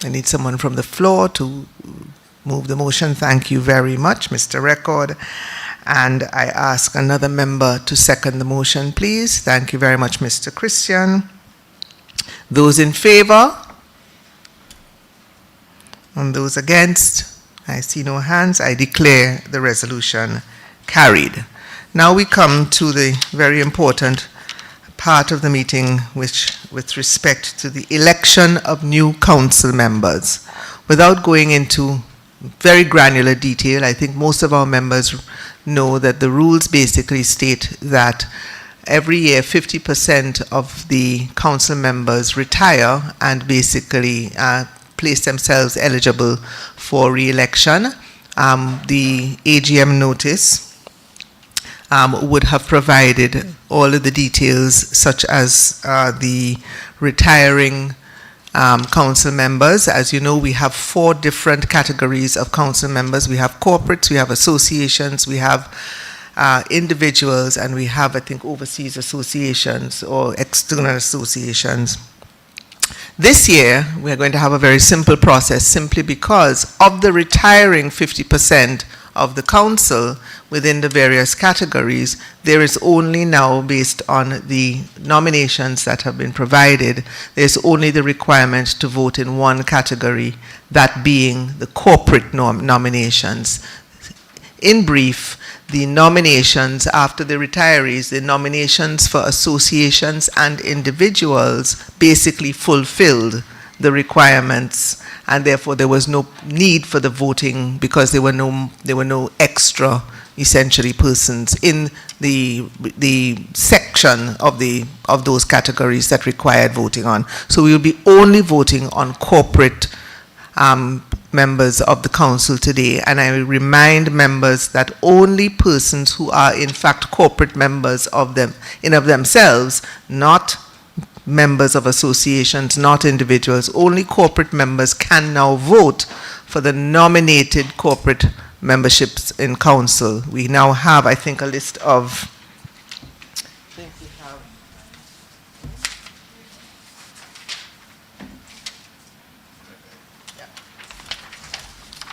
S2: I need someone from the floor to move the motion. Thank you very much, Mr. Record. And I ask another member to second the motion, please. Thank you very much, Mr. Christian. Those in favor? And those against? I see no hands. I declare the resolution carried. Now we come to the very important part of the meeting with respect to the election of new council members. Without going into very granular detail, I think most of our members know that the rules basically state that every year 50% of the council members retire and basically place themselves eligible for re-election. The AGM notice would have provided all of the details, such as the retiring council members. As you know, we have 4 different categories of council members. We have corporates, we have associations, we have individuals, and we have, I think, overseas associations or external associations. This year, we're going to have a very simple process, simply because of the retiring 50% of the council within the various categories. There is only now, based on the nominations that have been provided, there's only the requirement to vote in one category, that being the corporate nominations. In brief, the nominations after the retirees, the nominations for associations and individuals basically fulfilled the requirements, and therefore there was no need for the voting, because there were no extra, essentially, persons in the section of those categories that required voting on. So we will be only voting on corporate members of the council today, and I will remind members that only persons who are in fact corporate members of themselves, not members of associations, not individuals, only corporate members can now vote for the nominated corporate memberships in council. We now have, I think, a list of,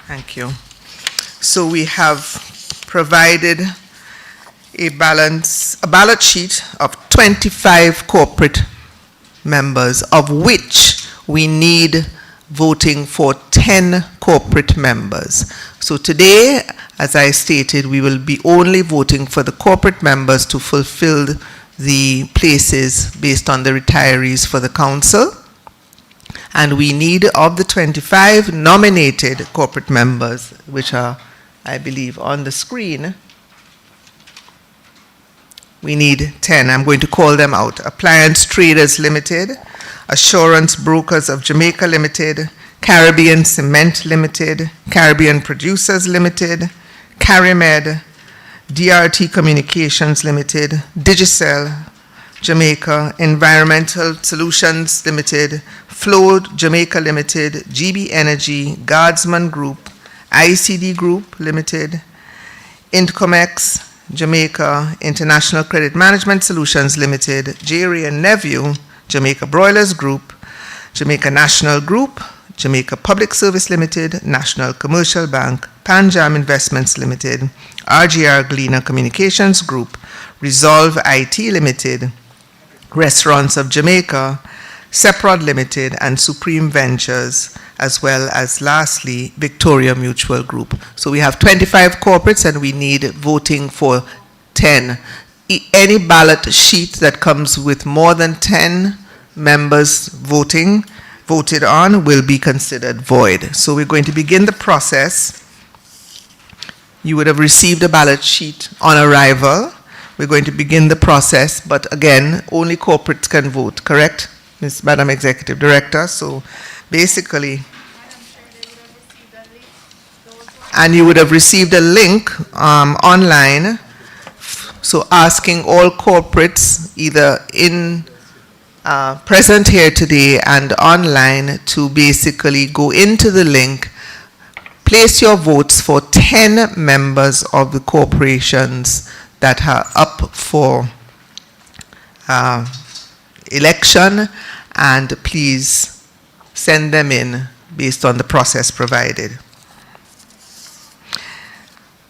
S2: thank you. So we have provided a ballot sheet of 25 corporate members, of which we need voting for 10 corporate members. So today, as I stated, we will be only voting for the corporate members to fulfill the places based on the retirees for the council. And we need, of the 25 nominated corporate members, which are, I believe, on the screen, we need 10. I'm going to call them out. Appliance Traders Limited, Assurance Brokers of Jamaica Limited, Caribbean Cement Limited, Caribbean Producers Limited, Carimed, DRT Communications Limited, Digicel Jamaica, Environmental Solutions Limited, Flow Jamaica Limited, GB Energy, Guardsman Group, ICD Group Limited, Intcomex Jamaica, International Credit Management Solutions Limited, Jerry and Nephew, Jamaica Broilers Group, Jamaica National Group, Jamaica Public Service Limited, National Commercial Bank, Panjam Investments Limited, RGR Gleaner Communications Group, Resolve IT Limited, Restaurants of Jamaica, Seprod Limited, and Supreme Ventures, as well as, lastly, Victoria Mutual Group. So we have 25 corporates, and we need voting for 10. Any ballot sheet that comes with more than 10 members voted on will be considered void. So we're going to begin the process You would have received a ballot sheet on arrival. We're going to begin the process, but again, only corporates can vote, correct, Madam Executive Director? So basically, and you would have received a link online, so asking all corporates, either in present here today and online, to basically go into the link, place your votes for 10 members of the corporations that are up for election, and please send them in based on the process provided.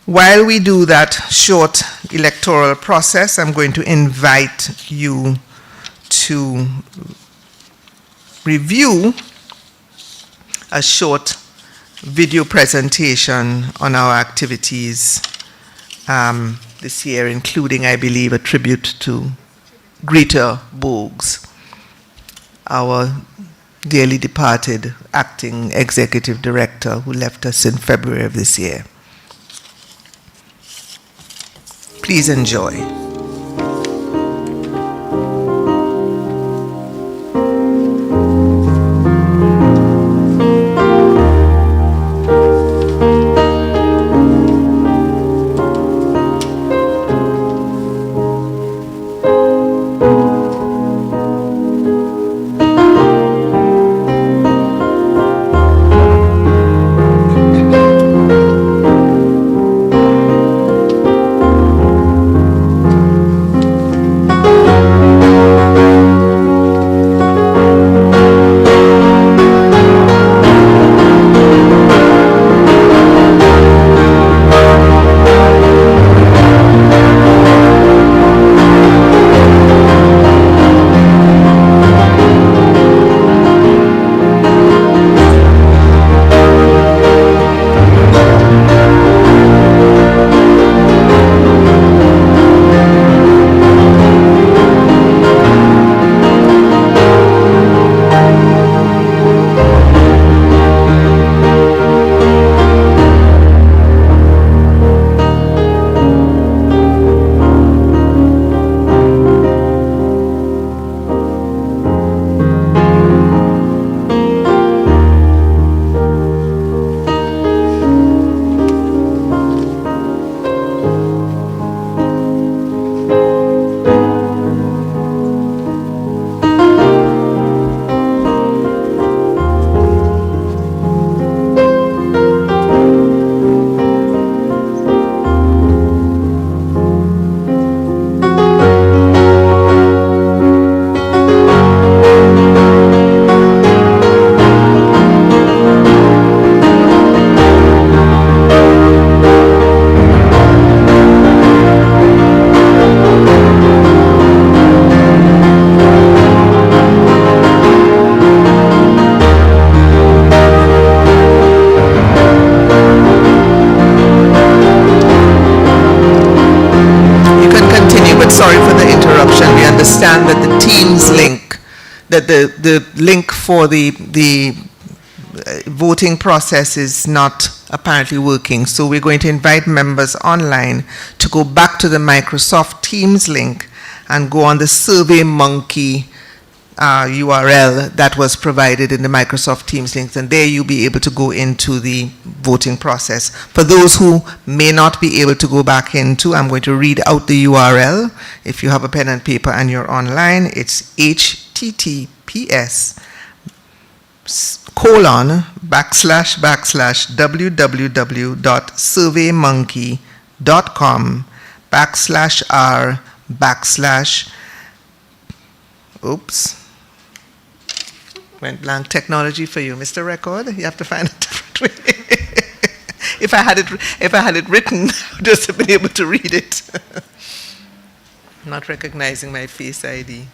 S2: While we do that short electoral process, I'm going to invite you to review a short video presentation on our activities this year, including, I believe, a tribute to Greta Bogues, our dearly departed acting executive director who left us in February of this year. Please enjoy. Understand that the Teams link, that the link for the voting process is not apparently working. So we're going to invite members online to go back to the Microsoft Teams link and go on the SurveyMonkey URL that was provided in the Microsoft Teams links, and there you'll be able to go into the voting process. For those who may not be able to go back into, I'm going to read out the URL. If you have a pen and paper and you're online, it's https://www.surveymonkey.com/r/ oops. Went blank. Technology for you, Mr. Record. You have to find a different way. If I had it written, I would just have been able to read it. Not recognizing my Face ID.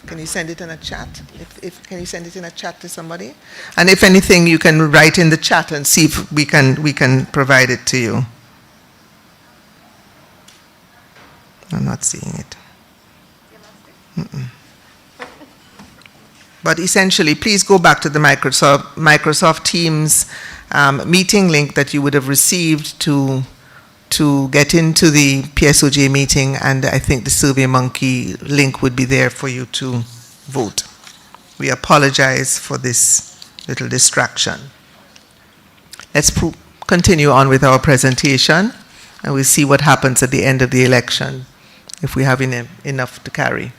S2: Can you send it in a chat? Can you send it in a chat to somebody? And if anything, you can write in the chat and see if we can provide it to you. I'm not seeing it. But essentially, please go back to the Microsoft Teams meeting link that you would have received to get into the PSOJ meeting, and I think the SurveyMonkey link would be there for you to vote. We apologize for this little distraction. Let's continue on with our presentation, and we'll see what happens at the end of the election, if we have enough to carry.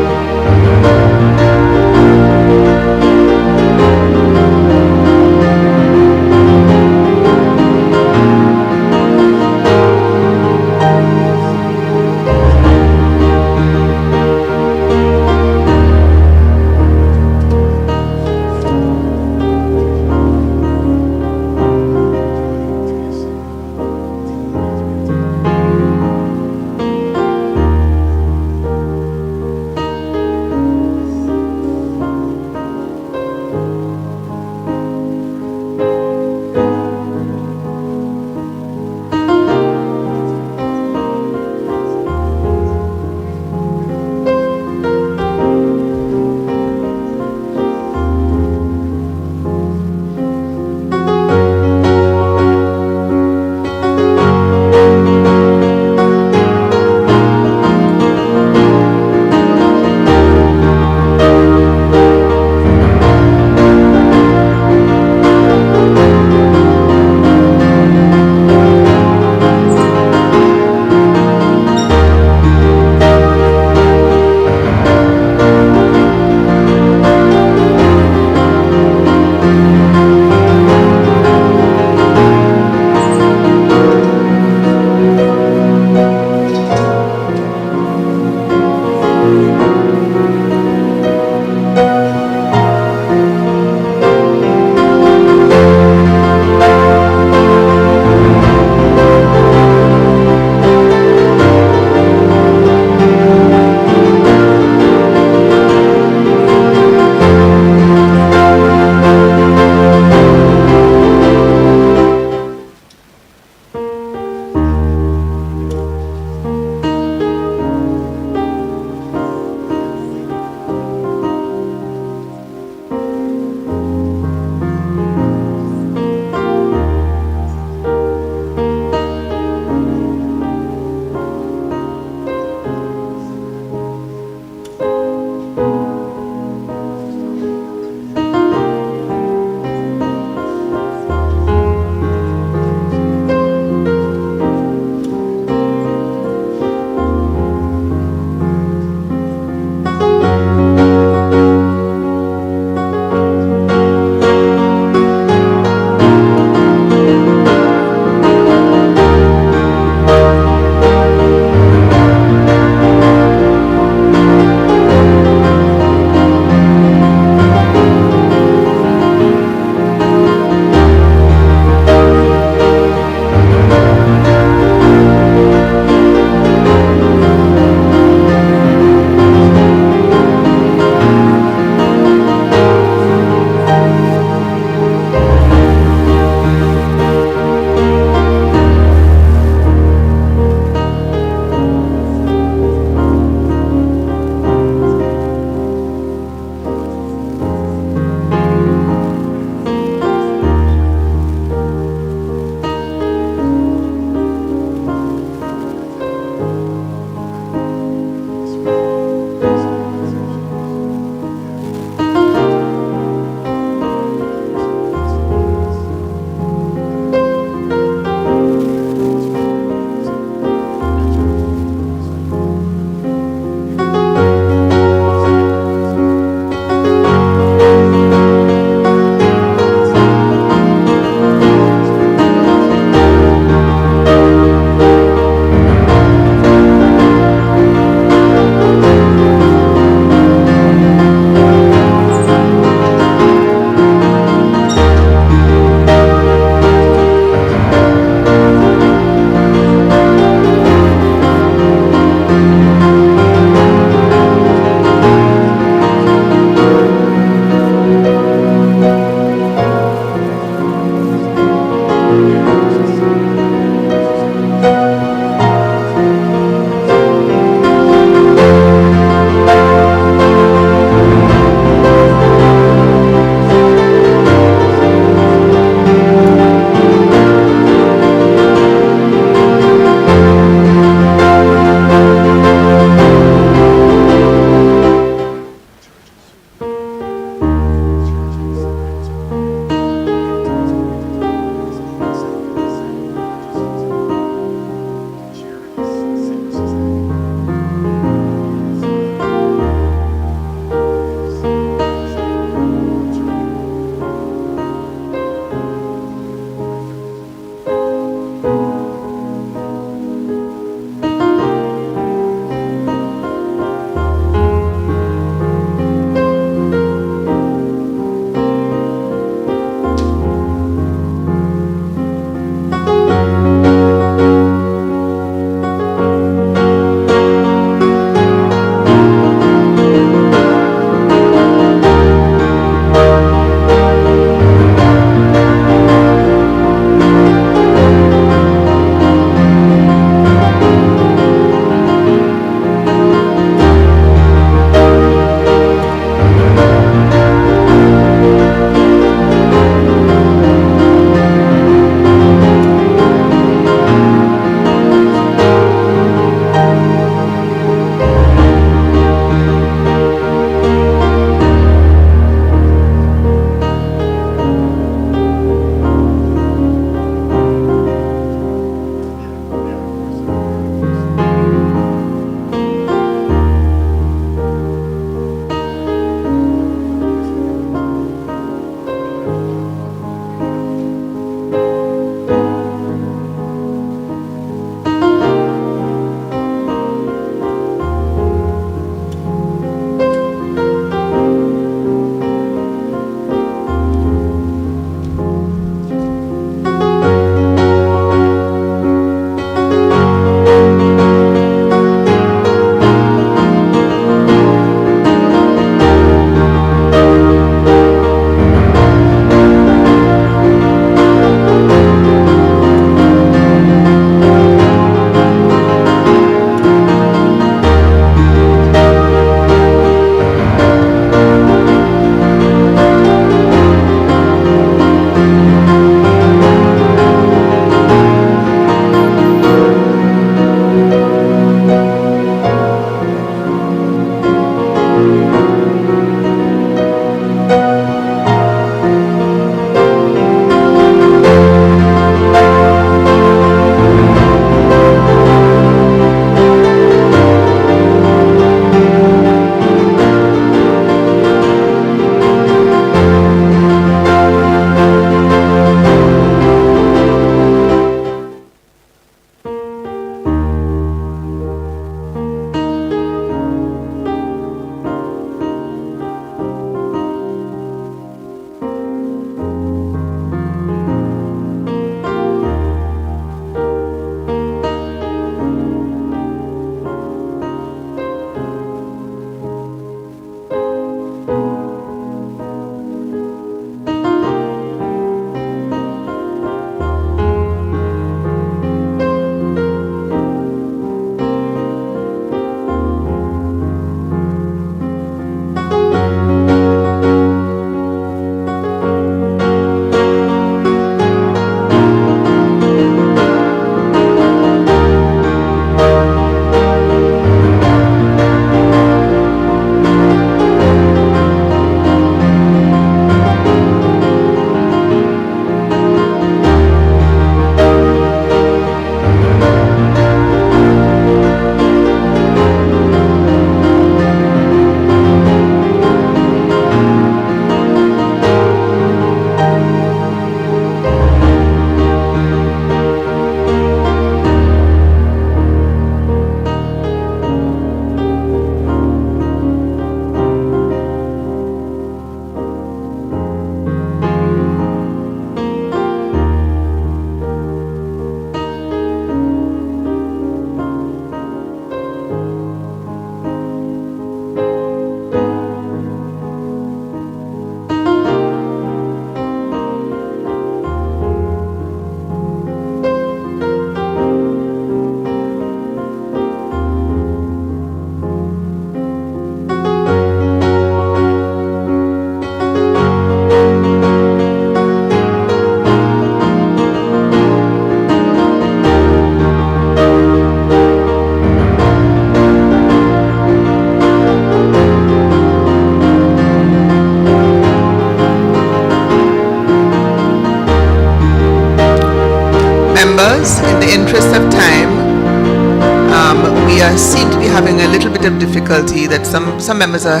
S2: of difficulty that some members are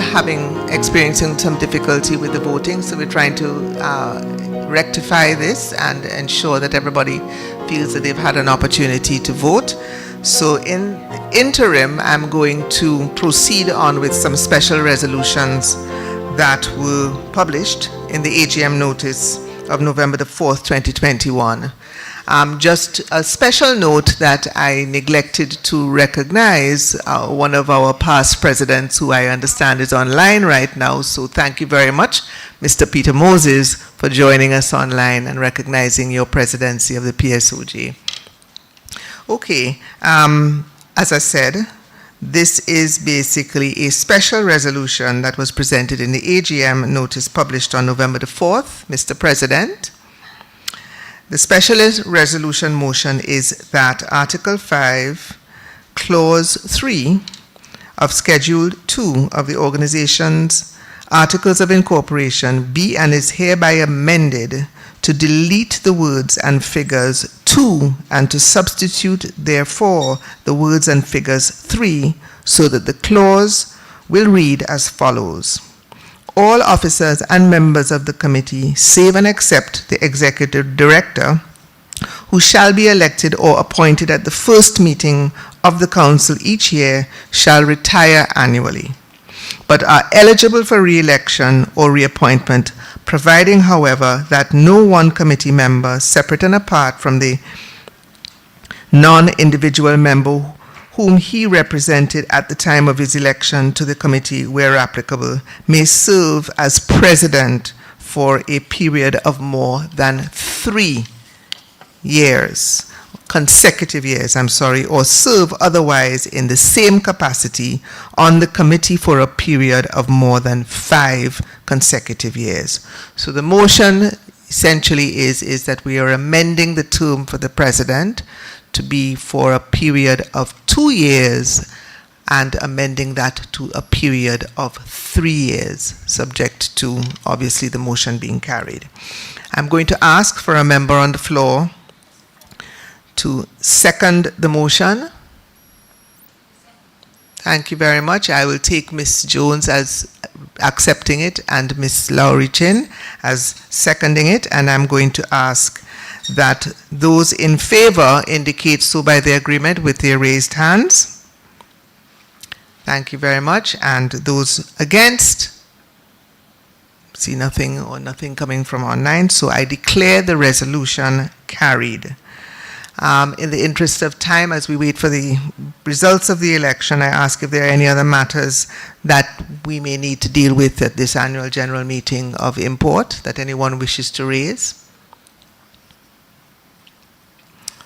S2: experiencing some difficulty with the voting, so we're trying to rectify this and ensure that everybody feels that they've had an opportunity to vote. So in interim, I'm going to proceed on with some special resolutions that were published in the AGM notice of November the 4th, 2021. Just a special note that I neglected to recognize one of our past presidents, who I understand is online right now. So thank you very much, Mr. Peter Moses, for joining us online and recognizing your presidency of the PSOJ. Okay, as I said, this is basically a special resolution that was presented in the AGM notice published on November the 4th, Mr. President. The special resolution motion is that Article 5, Clause 3 of Schedule 2 of the organization's Articles of Incorporation be and is hereby amended to delete the words and figures 2 and to substitute therefore the words and figures 3, so that the clause will read as follows. All officers and members of the committee, save and except the executive director, who shall be elected or appointed at the first meeting of the council each year, shall retire annually, but are eligible for re-election or reappointment, providing, however, that no one committee member, separate and apart from the non-individual member whom he represented at the time of his election to the committee, where applicable, may serve as president for a period of more than 3 years, consecutive years, or serve otherwise in the same capacity on the committee for a period of more than 5 consecutive years. So the motion essentially is that we are amending the term for the president to be for a period of 2 years and amending that to a period of 3 years, subject to obviously the motion being carried. I'm going to ask for a member on the floor to second the motion. Thank you very much. I will take Ms. Jones as accepting it and Ms. Lowry Chin as seconding it, and I'm going to ask that those in favor indicate so by their agreement with their raised hands. Thank you very much. And those against? See nothing or nothing coming from online, so I declare the resolution carried. In the interest of time, as we wait for the results of the election, I ask if there are any other matters that we may need to deal with at this annual general meeting of import that anyone wishes to raise.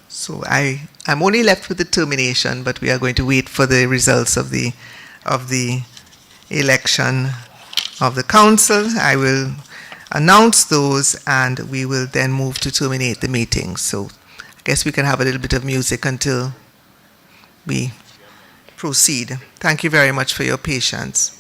S2: So I'm only left with the termination, but we are going to wait for the results of the election of the council. I will announce those and we will then move to terminate the meeting. So I guess we can have a little bit of music until we proceed. Thank you very much for your patience.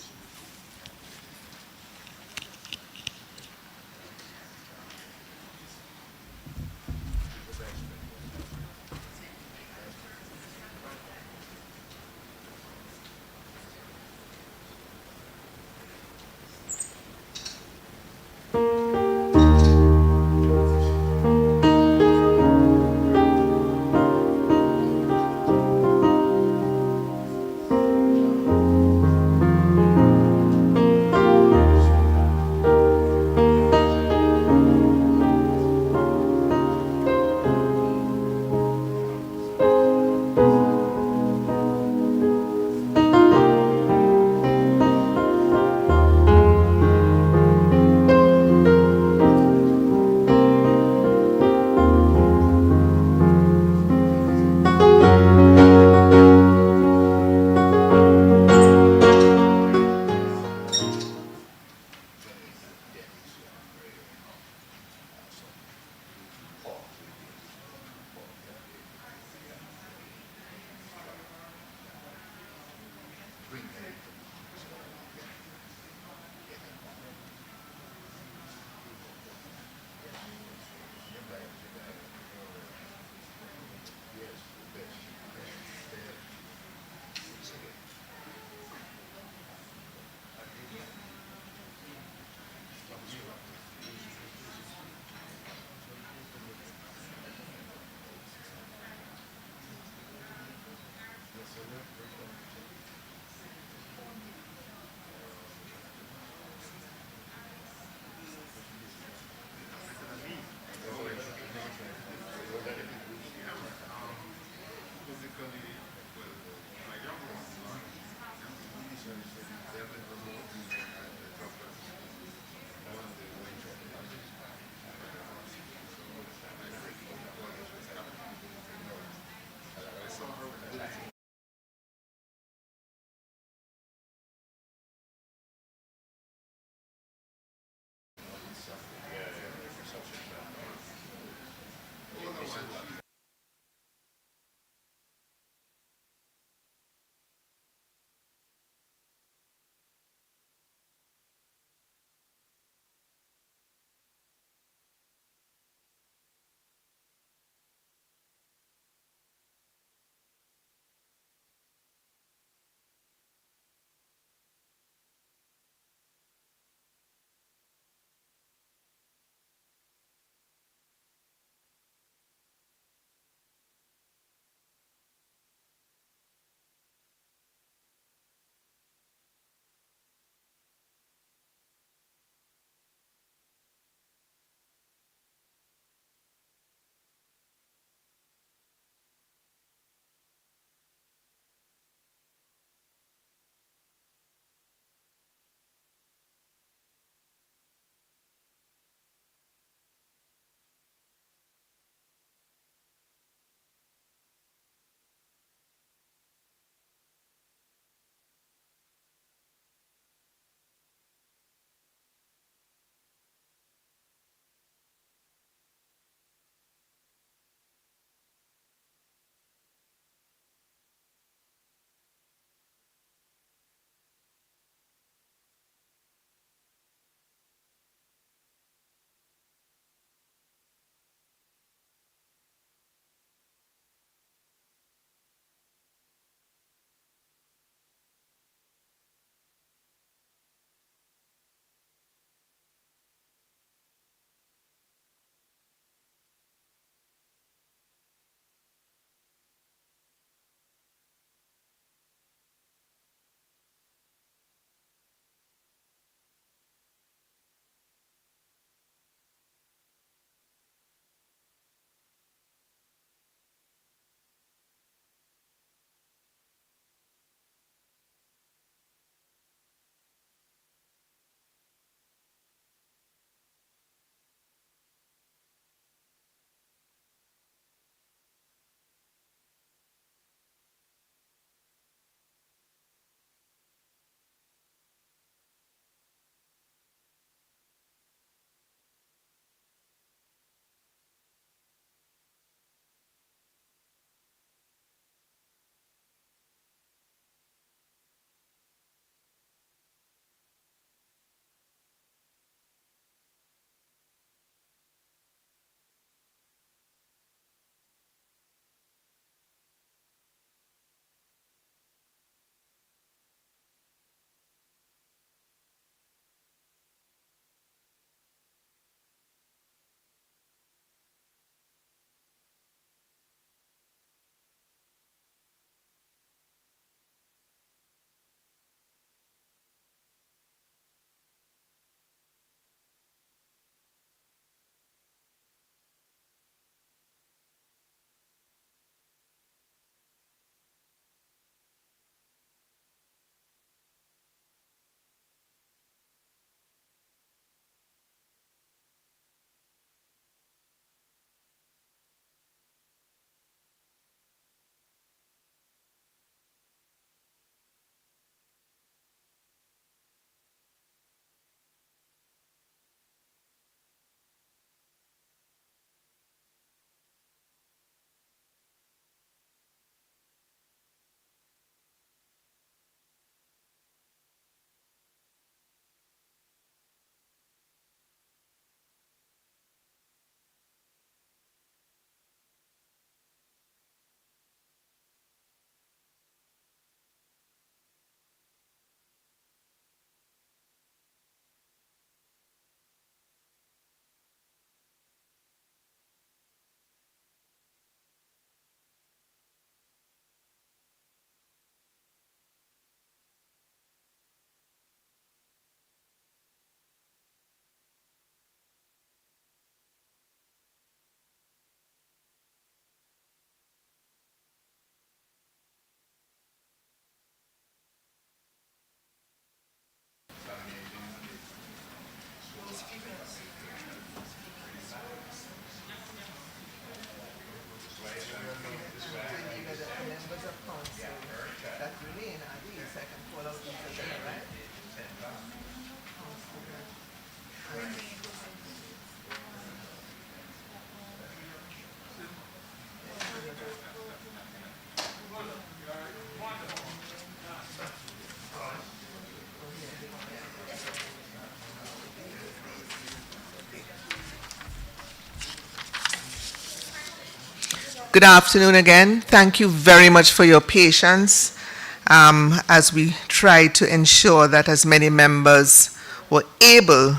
S2: Good afternoon again. Thank you very much for your patience as we try to ensure that as many members were able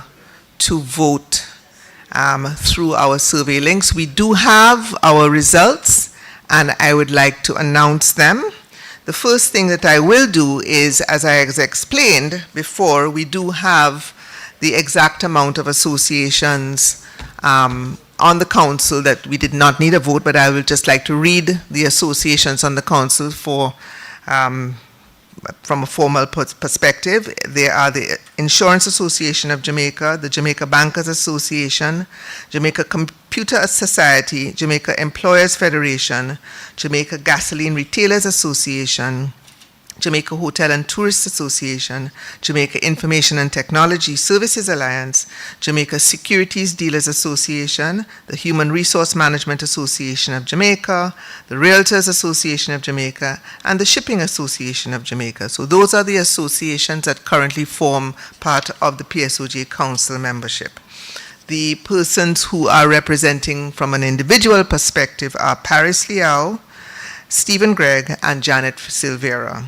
S2: to vote through our survey links. We do have our results, and I would like to announce them. The first thing that I will do is, as I explained before, we do have the exact amount of associations on the council that we did not need a vote, but I would just like to read the associations on the council for from a formal perspective. There are the Insurance Association of Jamaica, the Jamaica Bankers Association, Jamaica Computer Society, Jamaica Employers Federation, Jamaica Gasoline Retailers Association, Jamaica Hotel and Tourist Association, Jamaica Information and Technology Services Alliance, Jamaica Securities Dealers Association, the Human Resource Management Association of Jamaica, the Realtors Association of Jamaica, and the Shipping Association of Jamaica. So those are the associations that currently form part of the PSOJ Council membership. The persons who are representing from an individual perspective are Paris Liao, Stephen Gregg, and Janet Silvera.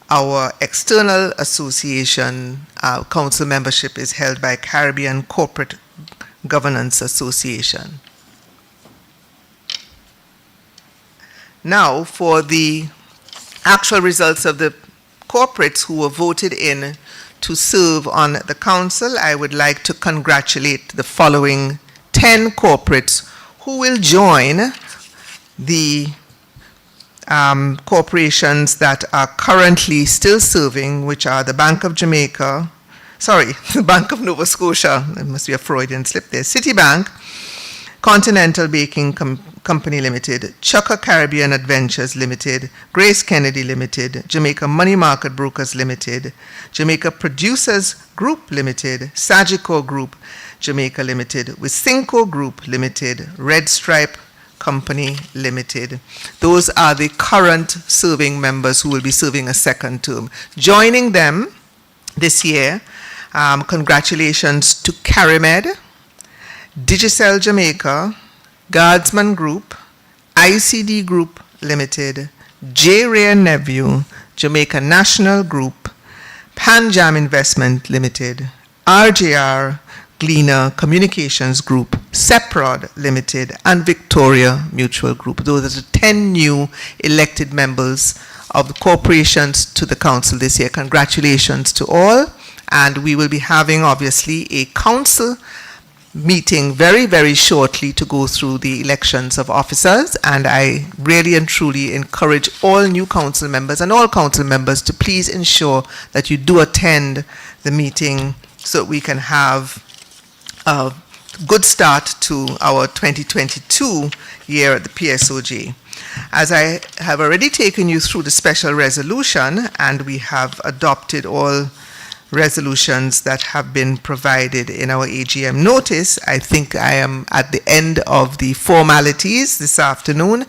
S2: Our external association council membership is held by Caribbean Corporate Governance Association. Now, for the actual results of the corporates who were voted in to serve on the council, I would like to congratulate the following 10 corporates who will join the corporations that are currently still serving, which are the Bank of Jamaica, the Bank of Nova Scotia, it must be a Freudian slip there, Citibank, Continental Baking Company Limited, Chukka Caribbean Adventures Limited, Grace Kennedy Limited, Jamaica Money Market Brokers Limited, Jamaica Producers Group Limited, Sagicor Group Jamaica Limited, Wisynco Group Limited, Red Stripe Company Limited. Those are the current serving members who will be serving a second term. Joining them this year, congratulations to Carimed, Digicel Jamaica, Guardsman Group, ICD Group Limited, J. Ray & Nephew, Jamaica National Group, Panjam Investment Limited, RJR Gleaner Communications Group, Seprod Limited, and Victoria Mutual Group. Those are the 10 new elected members of the corporations to the council this year. Congratulations to all, and we will be having, obviously, a council meeting very, very shortly to go through the elections of officers, and I really and truly encourage all new council members and all council members to please ensure that you do attend the meeting so we can have a good start to our 2022 year at the PSOJ. As I have already taken you through the special resolution, and we have adopted all resolutions that have been provided in our AGM notice, I think I am at the end of the formalities this afternoon.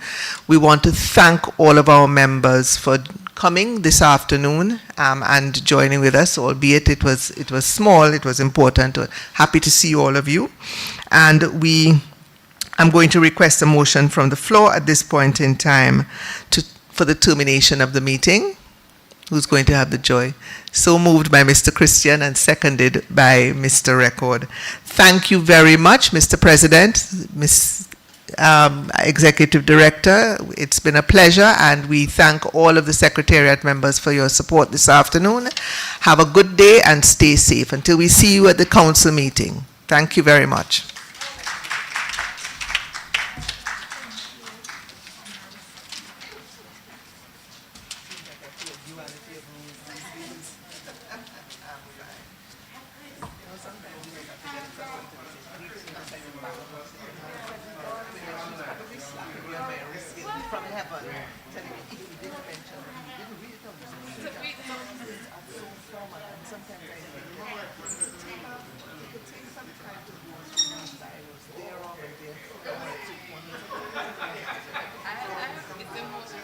S2: We want to thank all of our members for coming this afternoon and joining with us, albeit it was small, it was important. Happy to see all of you. And I'm going to request a motion from the floor at this point in time for the termination of the meeting. Who's going to have the joy? So moved by Mr. Christian and seconded by Mr. Record. Thank you very much, Mr. President, Ms. Executive Director. It's been a pleasure, and we thank all of the Secretariat members for your support this afternoon. Have a good day and stay safe until we see you at the council meeting. Thank you very much.